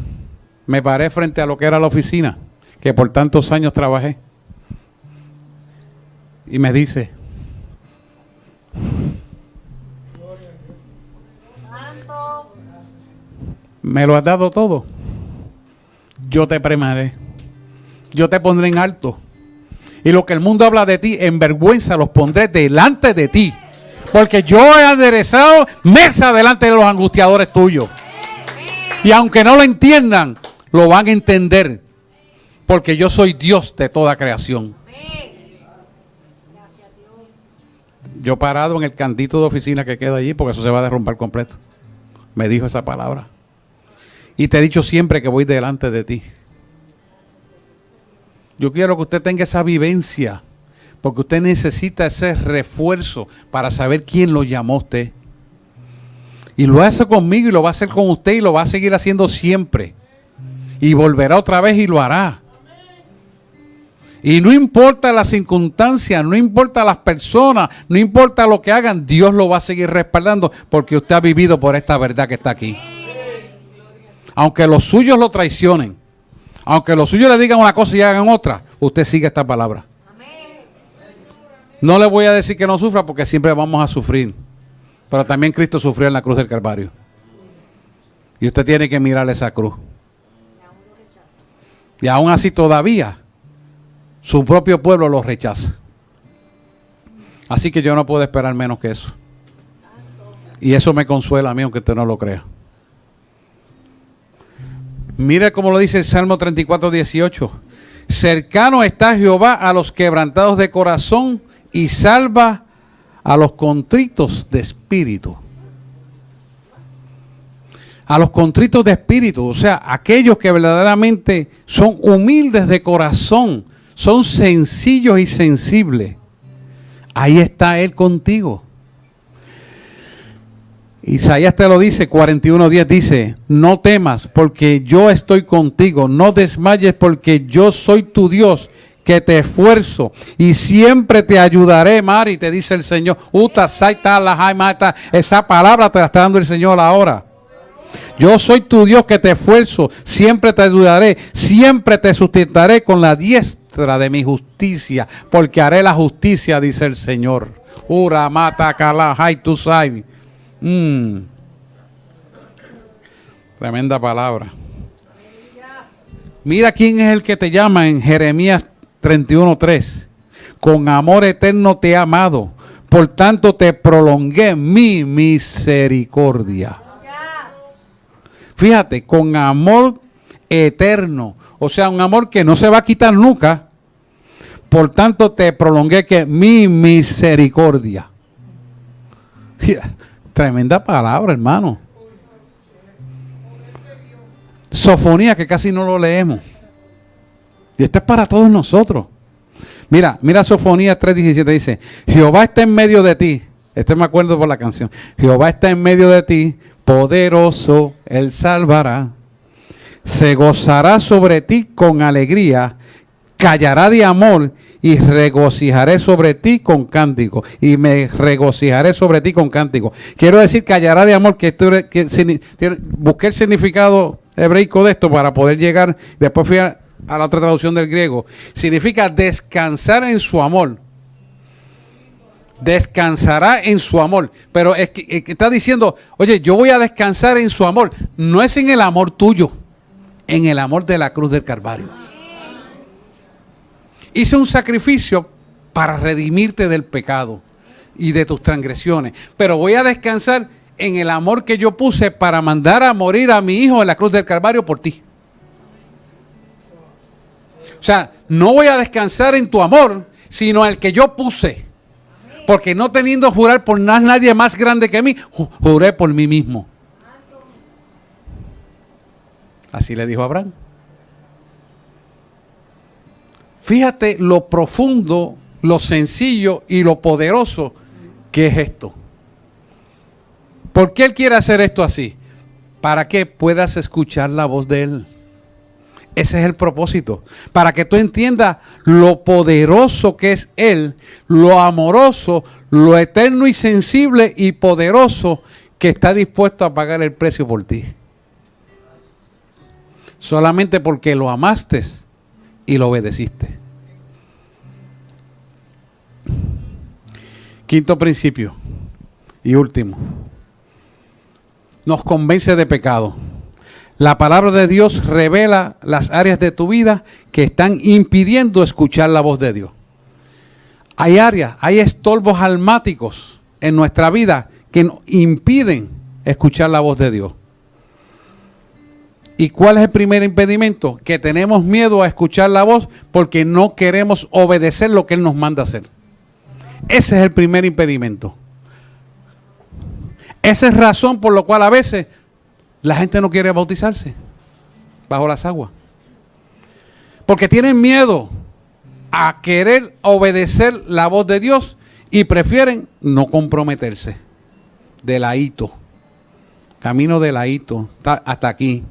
me paré frente a lo que era la oficina, que por tantos años trabajé. Y me dice, Santo. me lo has dado todo. Yo te premiaré. Yo te pondré en alto. Y lo que el mundo habla de ti, en vergüenza los pondré delante de ti. Porque yo he aderezado mesa delante de los angustiadores tuyos. Y aunque no lo entiendan, lo van a entender. Porque yo soy Dios de toda creación. Yo parado en el cantito de oficina que queda allí, porque eso se va a derrumbar completo. Me dijo esa palabra. Y te he dicho siempre que voy delante de ti. Yo quiero que usted tenga esa vivencia, porque usted necesita ese refuerzo para saber quién lo llamó a usted. Y lo hace conmigo y lo va a hacer con usted y lo va a seguir haciendo siempre. Y volverá otra vez y lo hará. Y no importa las circunstancias, no importa las personas, no importa lo que hagan, Dios lo va a seguir respaldando porque usted ha vivido por esta verdad que está aquí. Aunque los suyos lo traicionen, Aunque los suyos le digan una cosa y hagan otra, usted sigue esta palabra. No le voy a decir que no sufra porque siempre vamos a sufrir. Pero también Cristo sufrió en la cruz del Calvario. Y usted tiene que mirar esa cruz. Y aún así todavía su propio pueblo lo rechaza. Así que yo no puedo esperar menos que eso. Y eso me consuela a mí, aunque usted no lo crea. Mire cómo lo dice el Salmo 34, 18. Cercano está Jehová a los quebrantados de corazón y salva a los contritos de espíritu. A los contritos de espíritu, o sea, aquellos que verdaderamente son humildes de corazón, son sencillos y sensibles. Ahí está Él contigo. Isaías te lo dice, 41:10 dice, no temas porque yo estoy contigo, no desmayes porque yo soy tu Dios, que te esfuerzo y siempre te ayudaré, Mari, te dice el Señor. Esa palabra te la está dando el Señor ahora. Yo soy tu Dios que te esfuerzo, siempre te ayudaré, siempre te sustentaré con la diestra de mi justicia, porque haré la justicia, dice el Señor. Ura mata kala hay tu sai. Tremenda palabra. Mira quién es el que te llama en Jeremías 31:3. Con amor eterno te he amado, por tanto te prolongué mi misericordia. Fíjate, con amor eterno, o sea, un amor que no se va a quitar nunca. Por tanto te prolongué que mi misericordia. Mira, tremenda palabra, hermano. Sofonía, que casi no lo leemos. Y esto es para todos nosotros. Mira Sofonía 3:17 dice, Jehová está en medio de ti. Me acuerdo por la canción. Jehová está en medio de ti, poderoso, Él salvará. Se gozará sobre ti con alegría, callará de amor y regocijaré sobre ti con cántico. Y me regocijaré sobre ti con cántico. Quiero decir callará de amor, busqué el significado hebraico de esto para poder llegar, después fui a la otra traducción del griego. Significa descansar en su amor. Descansará en su amor. Pero es que está diciendo, oye, yo voy a descansar en su amor. No es en el amor tuyo, en el amor de la cruz del Calvario. Hice un sacrificio para redimirte del pecado y de tus transgresiones. Pero voy a descansar en el amor que yo puse para mandar a morir a mi hijo en la cruz del Calvario por ti. O sea, no voy a descansar en tu amor, sino el que yo puse. Porque no teniendo jurar por nadie más grande que mí, juré por mí mismo. Así le dijo Abraham. Fíjate lo profundo, lo sencillo y lo poderoso que es esto. ¿Por qué Él quiere hacer esto así? Para que puedas escuchar la voz de Él. Ese es el propósito. Para que tú entiendas lo poderoso que es Él, lo amoroso, lo eterno y sensible y poderoso que está dispuesto a pagar el precio por ti. Solamente porque lo amaste y lo obedeciste. Quinto principio y último. Nos convence de pecado. La palabra de Dios revela las áreas de tu vida que están impidiendo escuchar la voz de Dios. Hay áreas, hay estorbos almáticos en nuestra vida que nos impiden escuchar la voz de Dios. ¿Y cuál es el primer impedimento? Que tenemos miedo a escuchar la voz porque no queremos obedecer lo que Él nos manda hacer. Ese es el primer impedimento. Esa es razón por la cual a veces la gente no quiere bautizarse bajo las aguas. Porque tienen miedo a querer obedecer la voz de Dios y prefieren no comprometerse. De ladito. Camino de ladito. Hasta aquí.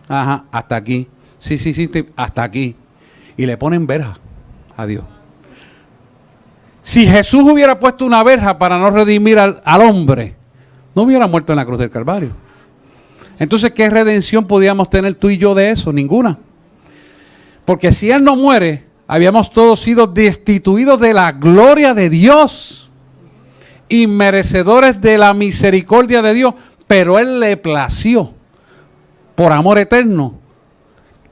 Ajá, hasta aquí. Sí, hasta aquí. Y le ponen verja a Dios. Si Jesús hubiera puesto una verja para no redimir al hombre, no hubiera muerto en la cruz del Calvario. Entonces, ¿qué redención podíamos tener tú y yo de eso? Ninguna. Porque si Él no muere, habíamos todos sido destituidos de la gloria de Dios, inmerecedores de la misericordia de Dios, pero Él le plació, por amor eterno,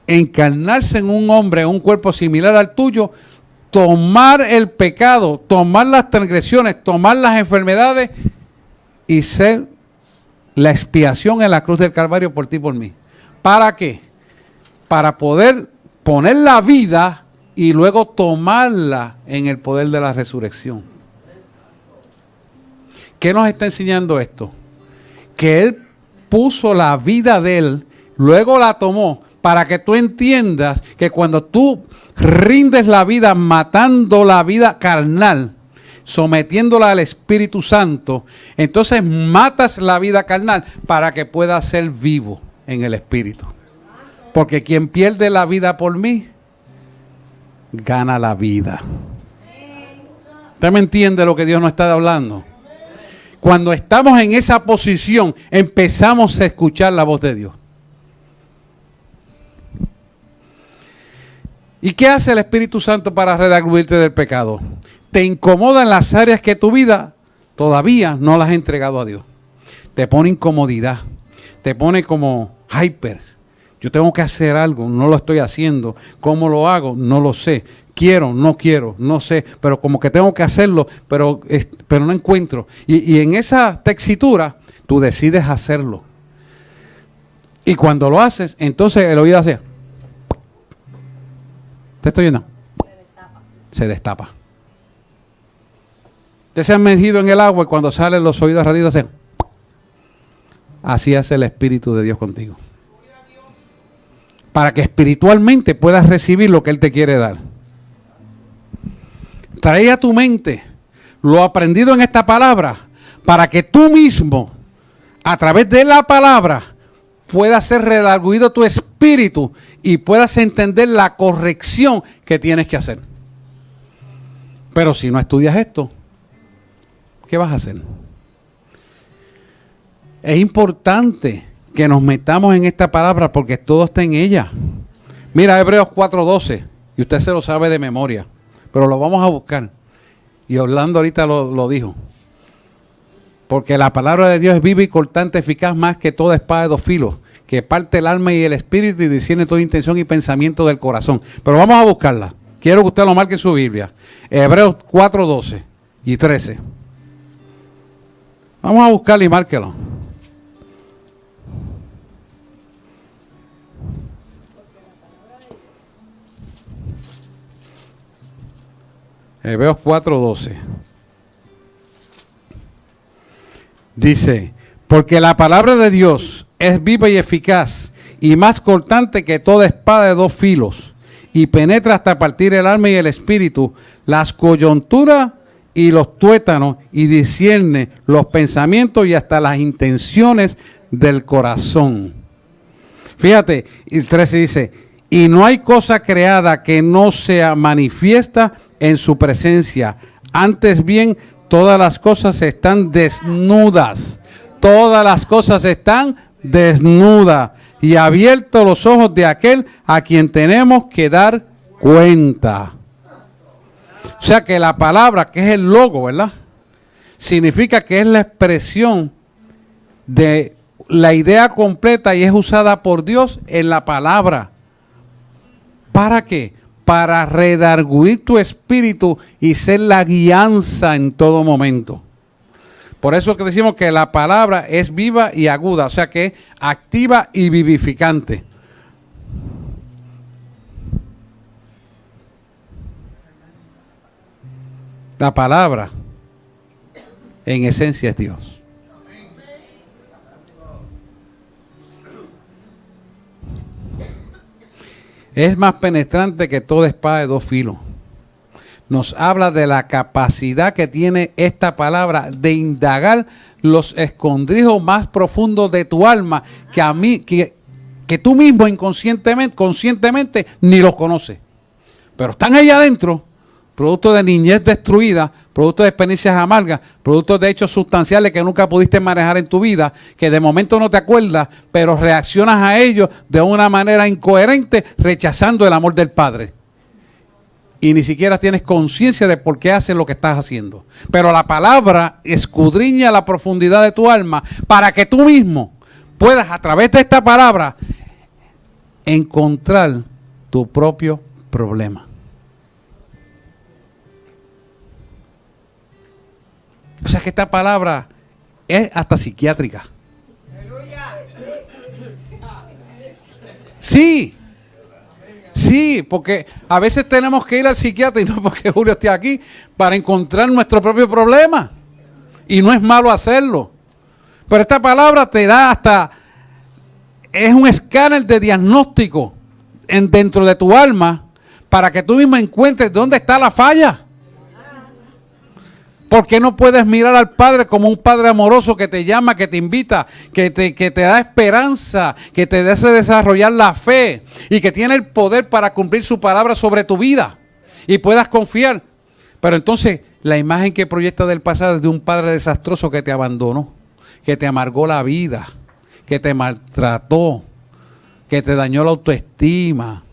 encarnarse en un hombre, en un cuerpo similar al tuyo, tomar el pecado, tomar las transgresiones, tomar las enfermedades y ser la expiación en la cruz del Calvario por ti y por mí. ¿Para qué? Para poder poner la vida y luego tomarla en el poder de la resurrección. ¿Qué nos está enseñando esto? Que Él puso la vida de Él, luego la tomó, para que tú entiendas que cuando tú rindes la vida, matando la vida carnal, sometiéndola al Espíritu Santo, entonces matas la vida carnal para que pueda ser vivo en el Espíritu. Porque quien pierde la vida por mí, gana la vida. ¿Usted me entiende lo que Dios nos está hablando? Cuando estamos en esa posición, empezamos a escuchar la voz de Dios. ¿Y qué hace el Espíritu Santo para redarguirte del pecado? Te incomoda en las áreas que tu vida todavía no las has entregado a Dios. Te pone incomodidad, te pone como hyper. Yo tengo que hacer algo, no lo estoy haciendo. ¿Cómo lo hago? No lo sé. Quiero, no sé, pero como que tengo que hacerlo, pero no encuentro. Y en esa textura, tú decides hacerlo. Y cuando lo haces, entonces el oído hace. ¿Te estoy oyendo? Se destapa. Usted se ha sumergido en el agua y cuando salen los oídos radios hacen. Así hace el Espíritu de Dios contigo. Para que espiritualmente puedas recibir lo que Él te quiere dar. Trae a tu mente lo aprendido en esta palabra para que tú mismo, a través de la palabra, puedas ser redarguido tu espíritu y puedas entender la corrección que tienes que hacer. Pero si no estudias esto, ¿qué vas a hacer? Es importante que nos metamos en esta palabra porque todo está en ella. Mira Hebreos 4:12 y usted se lo sabe de memoria, pero lo vamos a buscar. Y Orlando ahorita lo dijo. Porque la palabra de Dios es viva y cortante, eficaz más que toda espada de dos filos, que parte el alma y el espíritu y discierne toda intención y pensamiento del corazón. Pero vamos a buscarla. Quiero que usted lo marque en su Biblia. Hebreos 4:12 y 13. Vamos a buscarla y márquelo. Hebreos 4:12. Dice, porque la palabra de Dios es viva y eficaz y más cortante que toda espada de dos filos y penetra hasta partir el alma y el espíritu, las coyunturas y los tuétanos y discierne los pensamientos y hasta las intenciones del corazón. Fíjate, el 13 dice, y no hay cosa creada que no sea manifiesta en su presencia. Antes bien, todas las cosas están desnudas. Todas las cosas están desnudas. Y abiertos los ojos de aquel a quien tenemos que dar cuenta. O sea que la palabra, que es el logo, ¿verdad? Significa que es la expresión de la idea completa y es usada por Dios en la palabra. ¿Para qué? Para redarguir tu espíritu y ser la guianza en todo momento. Por eso que decimos que la palabra es viva y aguda, o sea que es activa y vivificante. La palabra, en esencia, es Dios. Es más penetrante que toda espada de dos filos. Nos habla de la capacidad que tiene esta palabra de indagar los escondrijos más profundos de tu alma que tú mismo inconscientemente, conscientemente ni los conoces. Pero están ahí adentro, producto de niñez destruida, producto de experiencias amargas, producto de hechos sustanciales que nunca pudiste manejar en tu vida, que de momento no te acuerdas, pero reaccionas a ellos de una manera incoherente, rechazando el amor del Padre. Y ni siquiera tienes conciencia de por qué haces lo que estás haciendo. Pero la palabra escudriña la profundidad de tu alma para que tú mismo puedas, a través de esta palabra, encontrar tu propio problema. O sea que esta palabra es hasta psiquiátrica. Sí. Sí, porque a veces tenemos que ir al psiquiatra, y no porque Julio esté aquí, para encontrar nuestro propio problema. Y no es malo hacerlo. Pero esta palabra te da hasta, es un escáner de diagnóstico dentro de tu alma, para que tú mismo encuentres dónde está la falla. ¿Por qué no puedes mirar al Padre como un Padre amoroso que te llama, que te invita, que te da esperanza, que te hace desarrollar la fe y que tiene el poder para cumplir su palabra sobre tu vida y puedas confiar? Pero entonces la imagen que proyecta del pasado es de un padre desastroso que te abandonó, que te amargó la vida, que te maltrató, que te dañó la autoestima.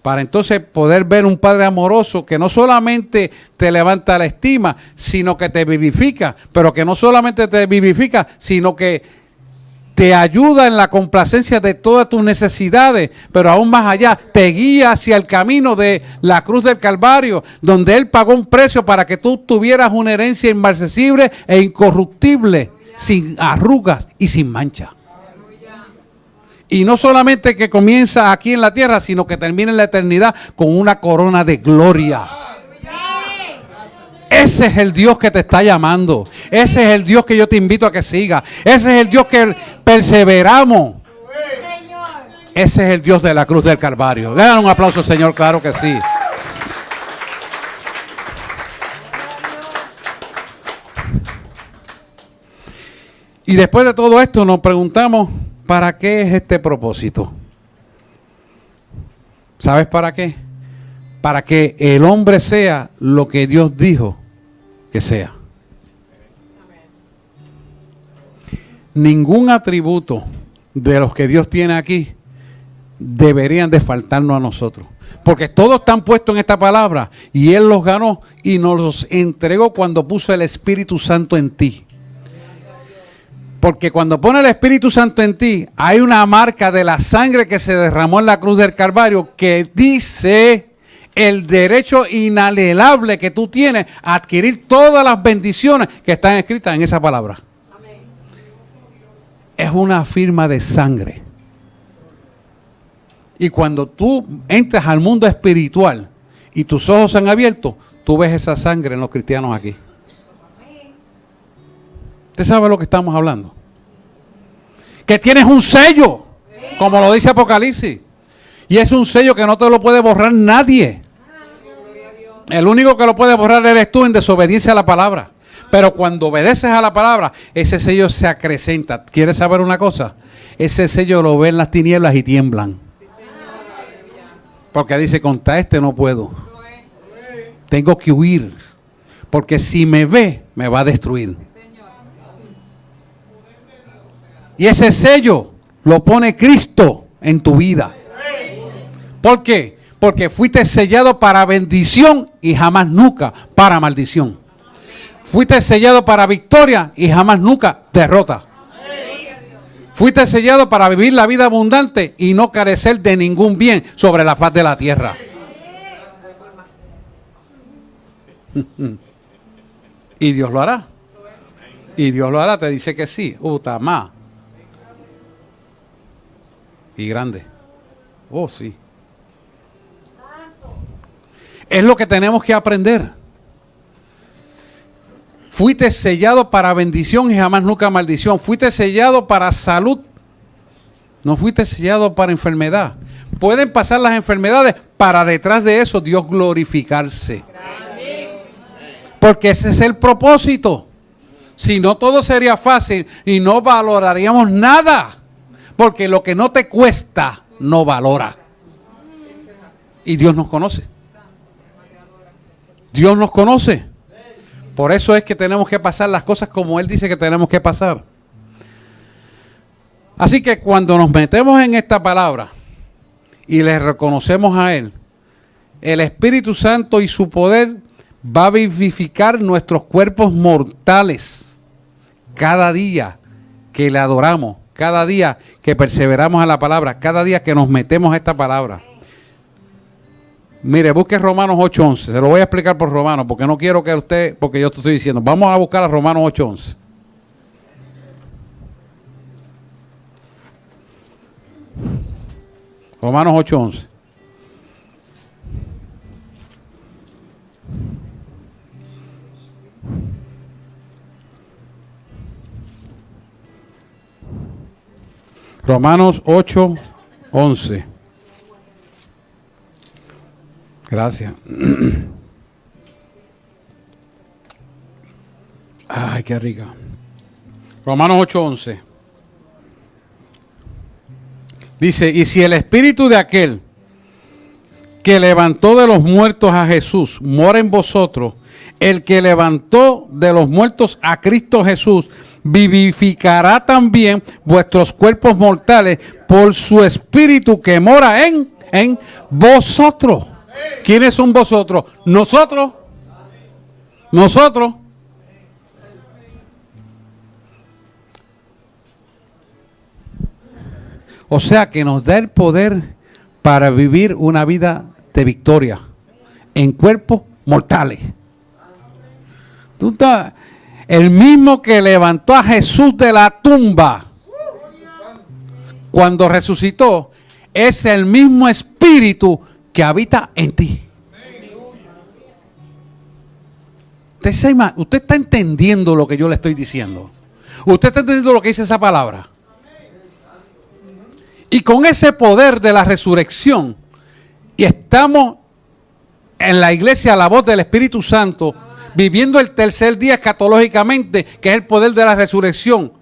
Para entonces poder ver un Padre amoroso que no solamente te levanta la estima, sino que te vivifica, pero que no solamente te vivifica, sino que te ayuda en la complacencia de todas tus necesidades, pero aún más allá, te guía hacia el camino de la cruz del Calvario, donde Él pagó un precio para que tú tuvieras una herencia inmarcesible e incorruptible, sin arrugas y sin mancha. Y no solamente que comienza aquí en la tierra, sino que termina en la eternidad con una corona de gloria. Ese es el Dios que te está llamando. Ese es el Dios que yo te invito a que siga. Ese es el Dios que perseveramos. Ese es el Dios de la cruz del Calvario. Le dan un aplauso, Señor, claro que sí. Y después de todo esto nos preguntamos, ¿para qué es este propósito? ¿Sabes para qué? Para que el hombre sea lo que Dios dijo que sea. Ningún atributo de los que Dios tiene aquí deberían de faltarnos a nosotros. Porque todos están puestos en esta palabra y Él los ganó y nos los entregó cuando puso el Espíritu Santo en ti. Porque cuando pone el Espíritu Santo en ti, hay una marca de la sangre que se derramó en la cruz del Calvario que dice el derecho inalienable que tú tienes a adquirir todas las bendiciones que están escritas en esa palabra. Amén. Es una firma de sangre. Y cuando tú entras al mundo espiritual y tus ojos se han abierto, tú ves esa sangre en los cristianos aquí. ¿Usted sabe lo que estamos hablando? Que tienes un sello, como lo dice Apocalipsis. Y es un sello que no te lo puede borrar nadie. El único que lo puede borrar eres tú en desobediencia a la palabra. Pero cuando obedeces a la palabra, ese sello se acrecenta. ¿Quieres saber una cosa? Ese sello lo ven las tinieblas y tiemblan. Porque dice, contra este no puedo. Tengo que huir. Porque si me ve, me va a destruir. Y ese sello lo pone Cristo en tu vida. ¿Por qué? Porque fuiste sellado para bendición y jamás nunca para maldición. Fuiste sellado para victoria y jamás nunca derrota. Fuiste sellado para vivir la vida abundante y no carecer de ningún bien sobre la faz de la tierra. Y Dios lo hará. Y Dios lo hará, te dice que sí. Utamá. Y grande. Oh, sí. Es lo que tenemos que aprender. Fuiste sellado para bendición y jamás nunca maldición. Fuiste sellado para salud. No fuiste sellado para enfermedad. Pueden pasar las enfermedades para detrás de eso Dios glorificarse. Porque ese es el propósito. Si no, todo sería fácil y no valoraríamos nada. Porque lo que no te cuesta, no valora. Y Dios nos conoce. Dios nos conoce. Por eso es que tenemos que pasar las cosas como Él dice que tenemos que pasar. Así que cuando nos metemos en esta palabra y le reconocemos a Él, el Espíritu Santo y su poder va a vivificar nuestros cuerpos mortales cada día que le adoramos, cada día que perseveramos a la palabra, cada día que nos metemos a esta palabra. Mire, busque Romanos 8:11. Se lo voy a explicar por Romanos, porque no quiero que usted, porque yo te estoy diciendo. Vamos a buscar a Romanos 8:11. Romanos 8:11. Romanos 8:11. Gracias. Ay, qué rica. Romanos 8:11. Dice, y si el espíritu de aquel que levantó de los muertos a Jesús mora en vosotros, el que levantó de los muertos a Cristo Jesús vivificará también vuestros cuerpos mortales por su espíritu que mora en vosotros. ¿Quiénes son vosotros? Nosotros. Nosotros. O sea que nos da el poder para vivir una vida de victoria en cuerpos mortales. El mismo que levantó a Jesús de la tumba cuando resucitó es el mismo espíritu que habita en ti. Usted está entendiendo lo que yo le estoy diciendo. Usted está entendiendo lo que dice esa palabra. Y con ese poder de la resurrección, y estamos en la iglesia a la voz del Espíritu Santo, viviendo el tercer día escatológicamente, que es el poder de la resurrección.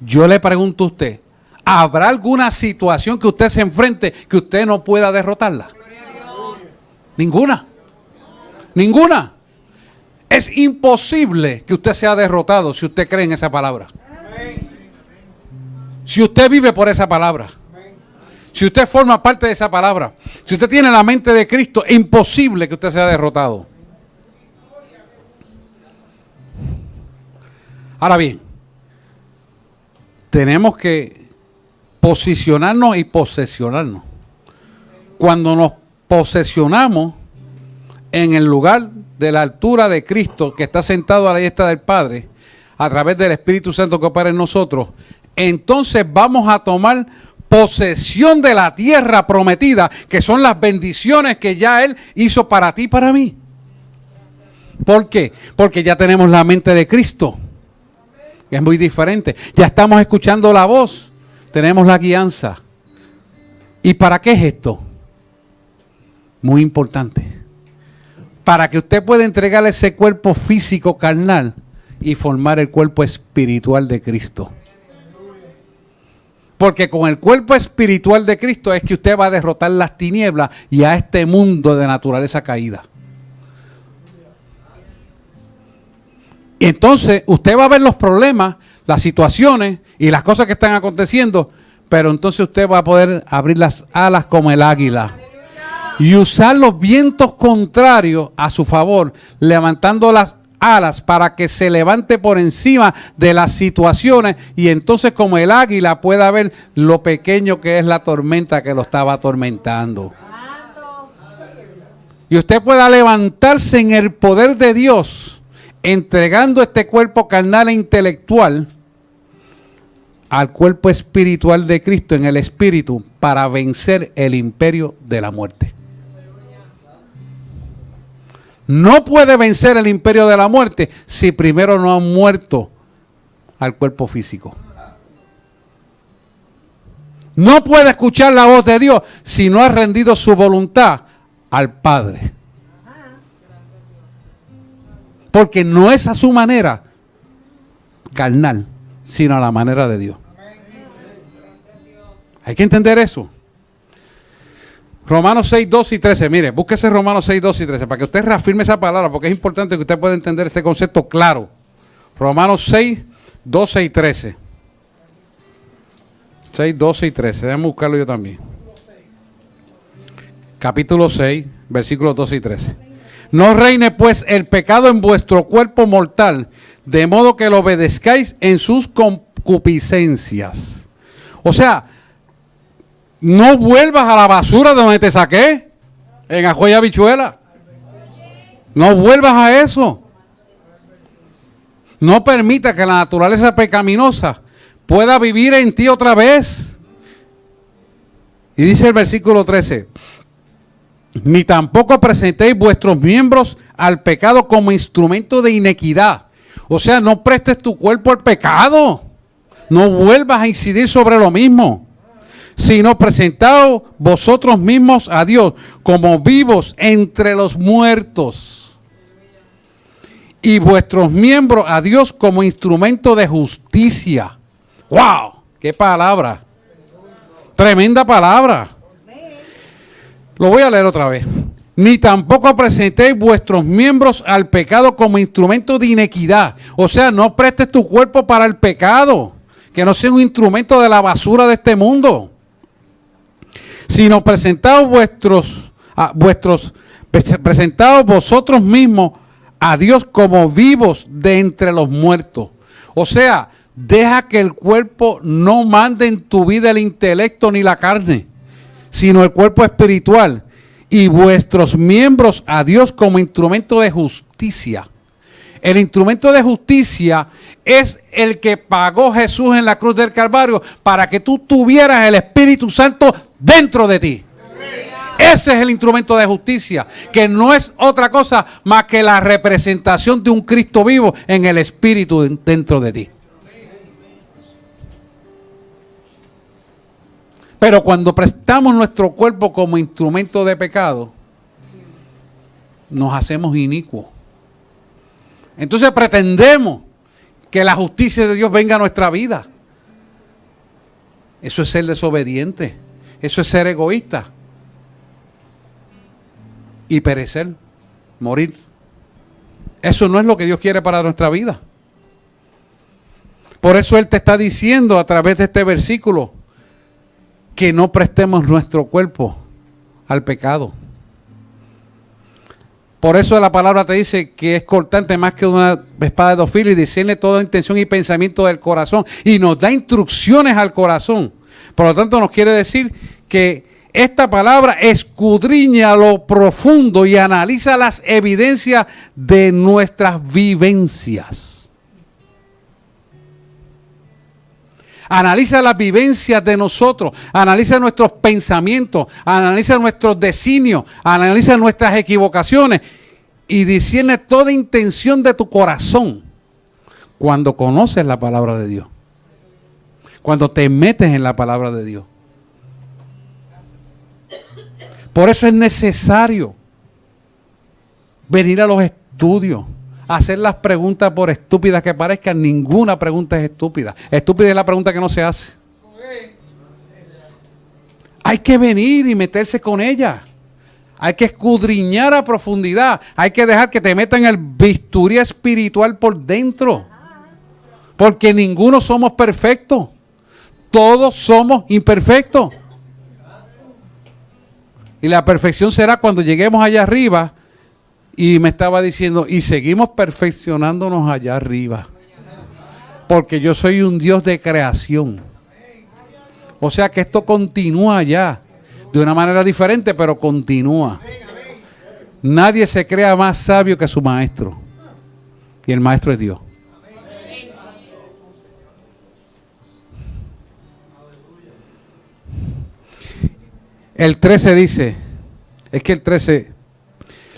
Yo le pregunto a usted, ¿habrá alguna situación que usted se enfrente que usted no pueda derrotarla? Ninguna. Ninguna. Es imposible que usted sea derrotado si usted cree en esa palabra. Si usted vive por esa palabra. Si usted forma parte de esa palabra. Si usted tiene la mente de Cristo, es imposible que usted sea derrotado. Ahora bien, tenemos que posicionarnos y posesionarnos. Cuando nos posesionamos en el lugar de la altura de Cristo, que está sentado a la diestra del Padre, a través del Espíritu Santo que opera en nosotros, entonces vamos a tomar posesión de la tierra prometida, que son las bendiciones que ya Él hizo para ti y para mí. ¿Por qué? Porque ya tenemos la mente de Cristo. Es muy diferente. Ya estamos escuchando la voz. Tenemos la guianza. ¿Y para qué es esto? Muy importante. Para que usted pueda entregarle ese cuerpo físico carnal y formar el cuerpo espiritual de Cristo. Porque con el cuerpo espiritual de Cristo es que usted va a derrotar las tinieblas y a este mundo de naturaleza caída. Y entonces usted va a ver los problemas, las situaciones y las cosas que están aconteciendo, pero entonces usted va a poder abrir las alas como el águila y usar los vientos contrarios a su favor, levantando las alas para que se levante por encima de las situaciones y entonces como el águila pueda ver lo pequeño que es la tormenta que lo estaba atormentando. Y usted pueda levantarse en el poder de Dios, entregando este cuerpo carnal e intelectual al cuerpo espiritual de Cristo en el espíritu para vencer el imperio de la muerte. No puede vencer el imperio de la muerte si primero no ha muerto al cuerpo físico. No puede escuchar la voz de Dios si no ha rendido su voluntad al Padre. Porque no es a su manera carnal, sino a la manera de Dios. Hay que entender eso. Romanos 6, 12 y 13. Mire, búsquese Romanos 6, 12 y 13 para que usted reafirme esa palabra, porque es importante que usted pueda entender este concepto claro. Romanos 6, 12 y 13. 6, 12 y 13. Déjame buscarlo yo también. Capítulo 6, versículos 12 y 13. No reine pues el pecado en vuestro cuerpo mortal, de modo que lo obedezcáis en sus concupiscencias. O sea, no vuelvas a la basura de donde te saqué, en ajo y habichuela. No vuelvas a eso. No permita que la naturaleza pecaminosa pueda vivir en ti otra vez. Y dice el versículo 13, ni tampoco presentéis vuestros miembros al pecado como instrumento de inequidad. O sea, no prestes tu cuerpo al pecado. No vuelvas a incidir sobre lo mismo, sino presentaos vosotros mismos a Dios como vivos entre los muertos, y vuestros miembros a Dios como instrumento de justicia. ¡Wow! ¡Qué palabra! Tremenda palabra. Lo voy a leer otra vez. Ni tampoco presentéis vuestros miembros al pecado como instrumento de inequidad. O sea, no prestes tu cuerpo para el pecado, que no sea un instrumento de la basura de este mundo, sino presentaos presentaos vosotros mismos a Dios como vivos de entre los muertos. O sea, deja que el cuerpo no mande en tu vida el intelecto ni la carne, sino el cuerpo espiritual, y vuestros miembros a Dios como instrumento de justicia. El instrumento de justicia es el que pagó Jesús en la cruz del Calvario para que tú tuvieras el Espíritu Santo dentro de ti. Ese es el instrumento de justicia, que no es otra cosa más que la representación de un Cristo vivo en el Espíritu dentro de ti. Pero cuando prestamos nuestro cuerpo como instrumento de pecado, nos hacemos inicuos. Entonces pretendemos que la justicia de Dios venga a nuestra vida. Eso es ser desobediente. Eso es ser egoísta. Y perecer, morir. Eso no es lo que Dios quiere para nuestra vida. Por eso Él te está diciendo a través de este versículo que no prestemos nuestro cuerpo al pecado. Por eso la palabra te dice que es cortante más que una espada de dos filos y discierne toda intención y pensamiento del corazón, y nos da instrucciones al corazón. Por lo tanto, nos quiere decir que esta palabra escudriña lo profundo y analiza las evidencias de nuestras vivencias. Analiza las vivencias de nosotros, analiza nuestros pensamientos, analiza nuestros designios, analiza nuestras equivocaciones y discierne toda intención de tu corazón cuando conoces la palabra de Dios, cuando te metes en la palabra de Dios. Por eso es necesario venir a los estudios, hacer las preguntas por estúpidas que parezcan. Ninguna pregunta es estúpida. Estúpida es la pregunta que no se hace. Hay que venir y meterse con ella. Hay que escudriñar a profundidad. Hay que dejar que te metan el bisturí espiritual por dentro. Porque ninguno somos perfectos. Todos somos imperfectos. Y la perfección será cuando lleguemos allá arriba. Y me estaba diciendo, y seguimos perfeccionándonos allá arriba. Porque yo soy un Dios de creación. O sea que esto continúa allá. De una manera diferente, pero continúa. Nadie se crea más sabio que su maestro. Y el maestro es Dios. El 13 dice, es que el 13...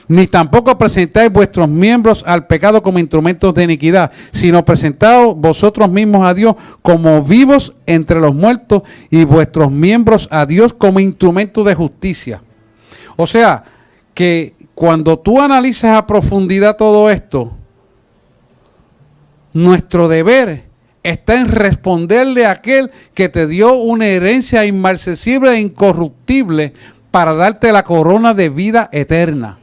Ni tampoco presentáis vuestros miembros al pecado como instrumentos de iniquidad, sino presentaos vosotros mismos a Dios como vivos entre los muertos y vuestros miembros a Dios como instrumentos de justicia. O sea, que cuando tú analizas a profundidad todo esto, nuestro deber está en responderle a aquel que te dio una herencia inmarcesible e incorruptible para darte la corona de vida eterna.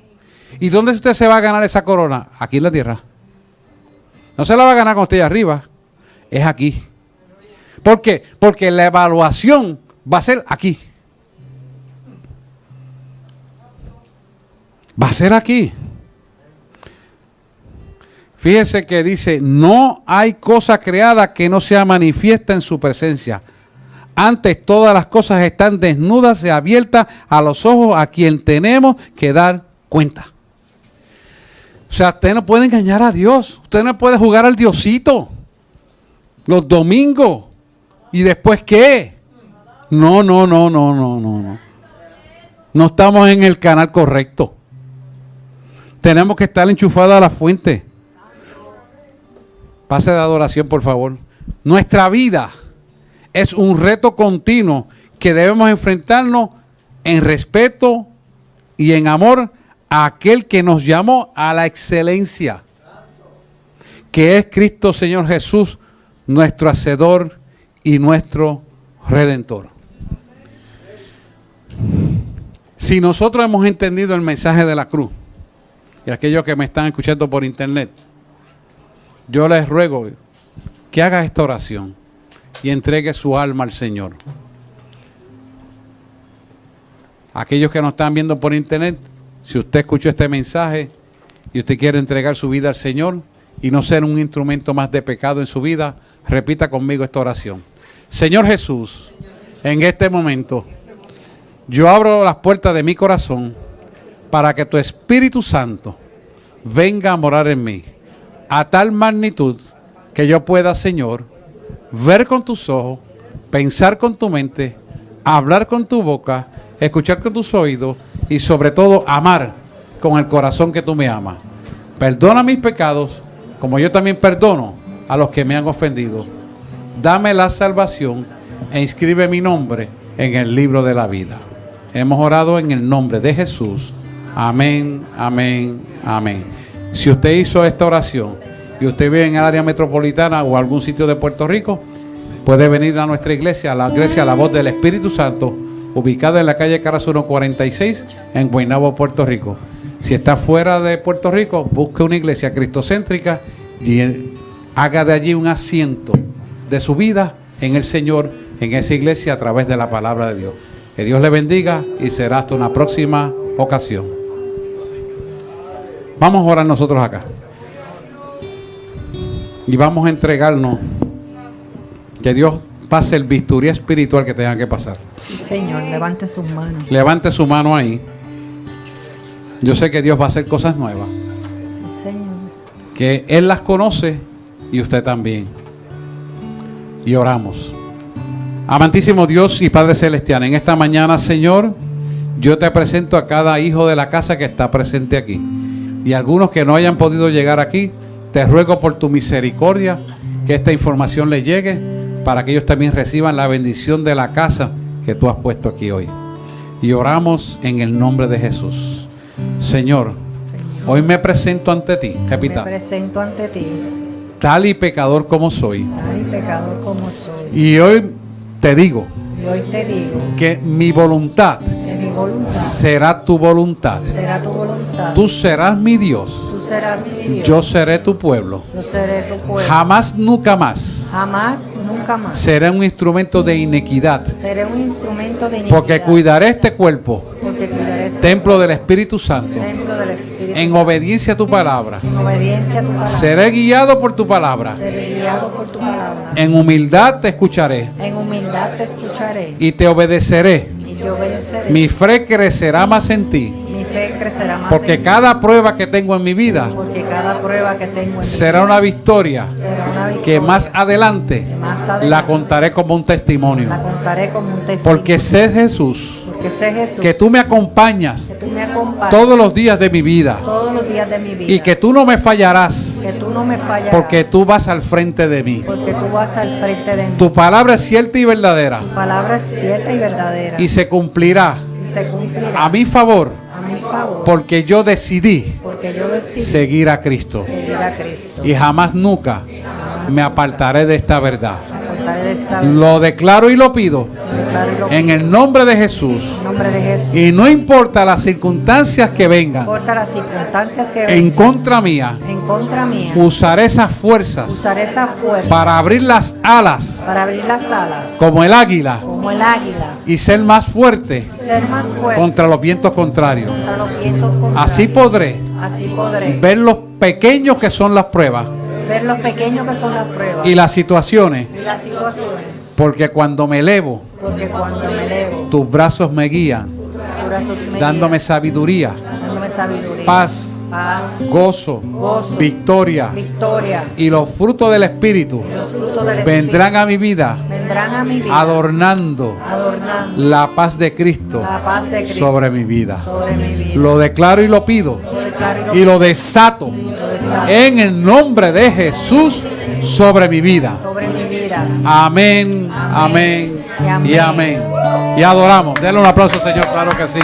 ¿Y dónde usted se va a ganar esa corona? Aquí en la tierra. No se la va a ganar cuando esté allá arriba. Es aquí. ¿Por qué? Porque la evaluación va a ser aquí. Va a ser aquí. Fíjese que dice, no hay cosa creada que no sea manifiesta en su presencia. Antes todas las cosas están desnudas y abiertas a los ojos a quien tenemos que dar cuenta. O sea, usted no puede engañar a Dios. Usted no puede jugar al Diosito los domingos. ¿Y después qué? No. No estamos en el canal correcto. Tenemos que estar enchufados a la fuente. Pase de adoración, por favor. Nuestra vida es un reto continuo que debemos enfrentarnos en respeto y en amor a aquel que nos llamó a la excelencia, que es Cristo Señor Jesús, nuestro Hacedor y nuestro Redentor. Si nosotros hemos entendido el mensaje de la cruz, y aquellos que me están escuchando por internet, yo les ruego que haga esta oración y entregue su alma al Señor. Aquellos que nos están viendo por internet, si usted escuchó este mensaje y usted quiere entregar su vida al Señor y no ser un instrumento más de pecado en su vida, repita conmigo esta oración. Señor Jesús, en este momento, yo abro las puertas de mi corazón para que tu Espíritu Santo venga a morar en mí a tal magnitud que yo pueda, Señor, ver con tus ojos, pensar con tu mente, hablar con tu boca, escuchar con tus oídos y sobre todo amar con el corazón que tú me amas. Perdona mis pecados como yo también perdono a los que me han ofendido. Dame la salvación e inscribe mi nombre en el libro de la vida. Hemos orado en el nombre de Jesús. Amén, amén, amén. Si usted hizo esta oración y usted vive en el área metropolitana o algún sitio de Puerto Rico, puede venir a nuestra iglesia, a la iglesia La Voz del Espíritu Santo, ubicada en la calle Carrazuno 46 en Guaynabo, Puerto Rico. Si está fuera de Puerto Rico, busque una iglesia cristocéntrica y haga de allí un asiento de su vida en el Señor, en esa iglesia a través de la palabra de Dios. Que Dios le bendiga y será hasta una próxima ocasión. Vamos a orar nosotros acá. Y vamos a entregarnos. Que Dios pase el bisturí espiritual que tenga que pasar. Sí, Señor, levante sus manos. Levante su mano ahí. Yo sé que Dios va a hacer cosas nuevas. Sí, Señor. Que Él las conoce y usted también. Y oramos. Amantísimo Dios y Padre Celestial, en esta mañana, Señor, yo te presento a cada hijo de la casa que está presente aquí. Y algunos que no hayan podido llegar aquí, te ruego por tu misericordia que esta información les llegue para que ellos también reciban la bendición de la casa que tú has puesto aquí hoy. Y oramos en el nombre de Jesús. Señor, hoy me presento ante ti, capitán. Me presento ante ti, Tal y pecador como soy. tal y pecador como soy. Y hoy te digo Y hoy te digo que mi voluntad que mi voluntad será tu voluntad. será tu voluntad. Tú serás mi Dios. Tú serás mi Dios. Yo seré tu pueblo. Yo seré tu pueblo. Jamás, nunca más Jamás, nunca más. seré un instrumento de inequidad. Seré un instrumento de iniquidad. Porque cuidaré este cuerpo, Porque cuidaré este templo del Espíritu Santo, templo del Espíritu en Santo. obediencia a tu palabra. En obediencia a tu palabra. Seré guiado por tu palabra. Seré guiado por tu palabra. En humildad te escucharé En humildad te escucharé y te obedeceré. y te obedeceré. Mi fe crecerá más en ti. Mi fe crecerá más Porque en ti. cada prueba que tengo en mi vida Porque cada prueba que tengo en mi será vida una victoria será una victoria que más adelante más adelante la contaré como un testimonio. la contaré como un testimonio. Porque sé, Jesús, Porque sé, Jesús, que tú me acompañas que tú me acompañas todos los días de mi vida todos los días de mi vida y que tú no me fallarás que tú no me fallarás porque tú vas al frente de mí. porque tú vas al frente de mí. Tu palabra es cierta y verdadera Tu palabra es cierta y verdadera y se cumplirá y se cumplirá a mi favor a mi favor porque yo decidí porque yo decidí seguir a Cristo seguir a Cristo. y jamás nunca me apartaré de esta verdad. Me Gozaré de estabilidad. Lo declaro y lo pido Lo declaro y lo en el nombre de Jesús. En nombre de Jesús. Y no importa las circunstancias que No vengan importa las circunstancias que en vengan contra mía, en contra mía, usaré esas fuerzas usaré esa fuerza para abrir las alas para abrir las alas como el águila como el águila, y ser más fuerte ser más fuerte contra los vientos contrarios. contra los vientos contrarios. Así podré Así podré ver los pequeños que son las pruebas ver los pequeños que son las pruebas y las situaciones, y las situaciones, porque cuando me elevo, porque cuando me elevo, tus brazos me guían, tus brazos me dándome guían, sabiduría, dándome sabiduría, paz, paz, gozo, gozo, victoria, victoria. y los frutos del Espíritu Los frutos del vendrán a mi vida, Espíritu vendrán a mi vida, adornando adornando la paz de Cristo la paz de Cristo sobre mi vida. sobre mi vida. Lo declaro y lo pido Lo declaro y lo desato desato en el nombre de Jesús sobre mi vida. sobre mi vida. Amén, amén y amén. Y adoramos. Denle un aplauso, Señor, claro que sí.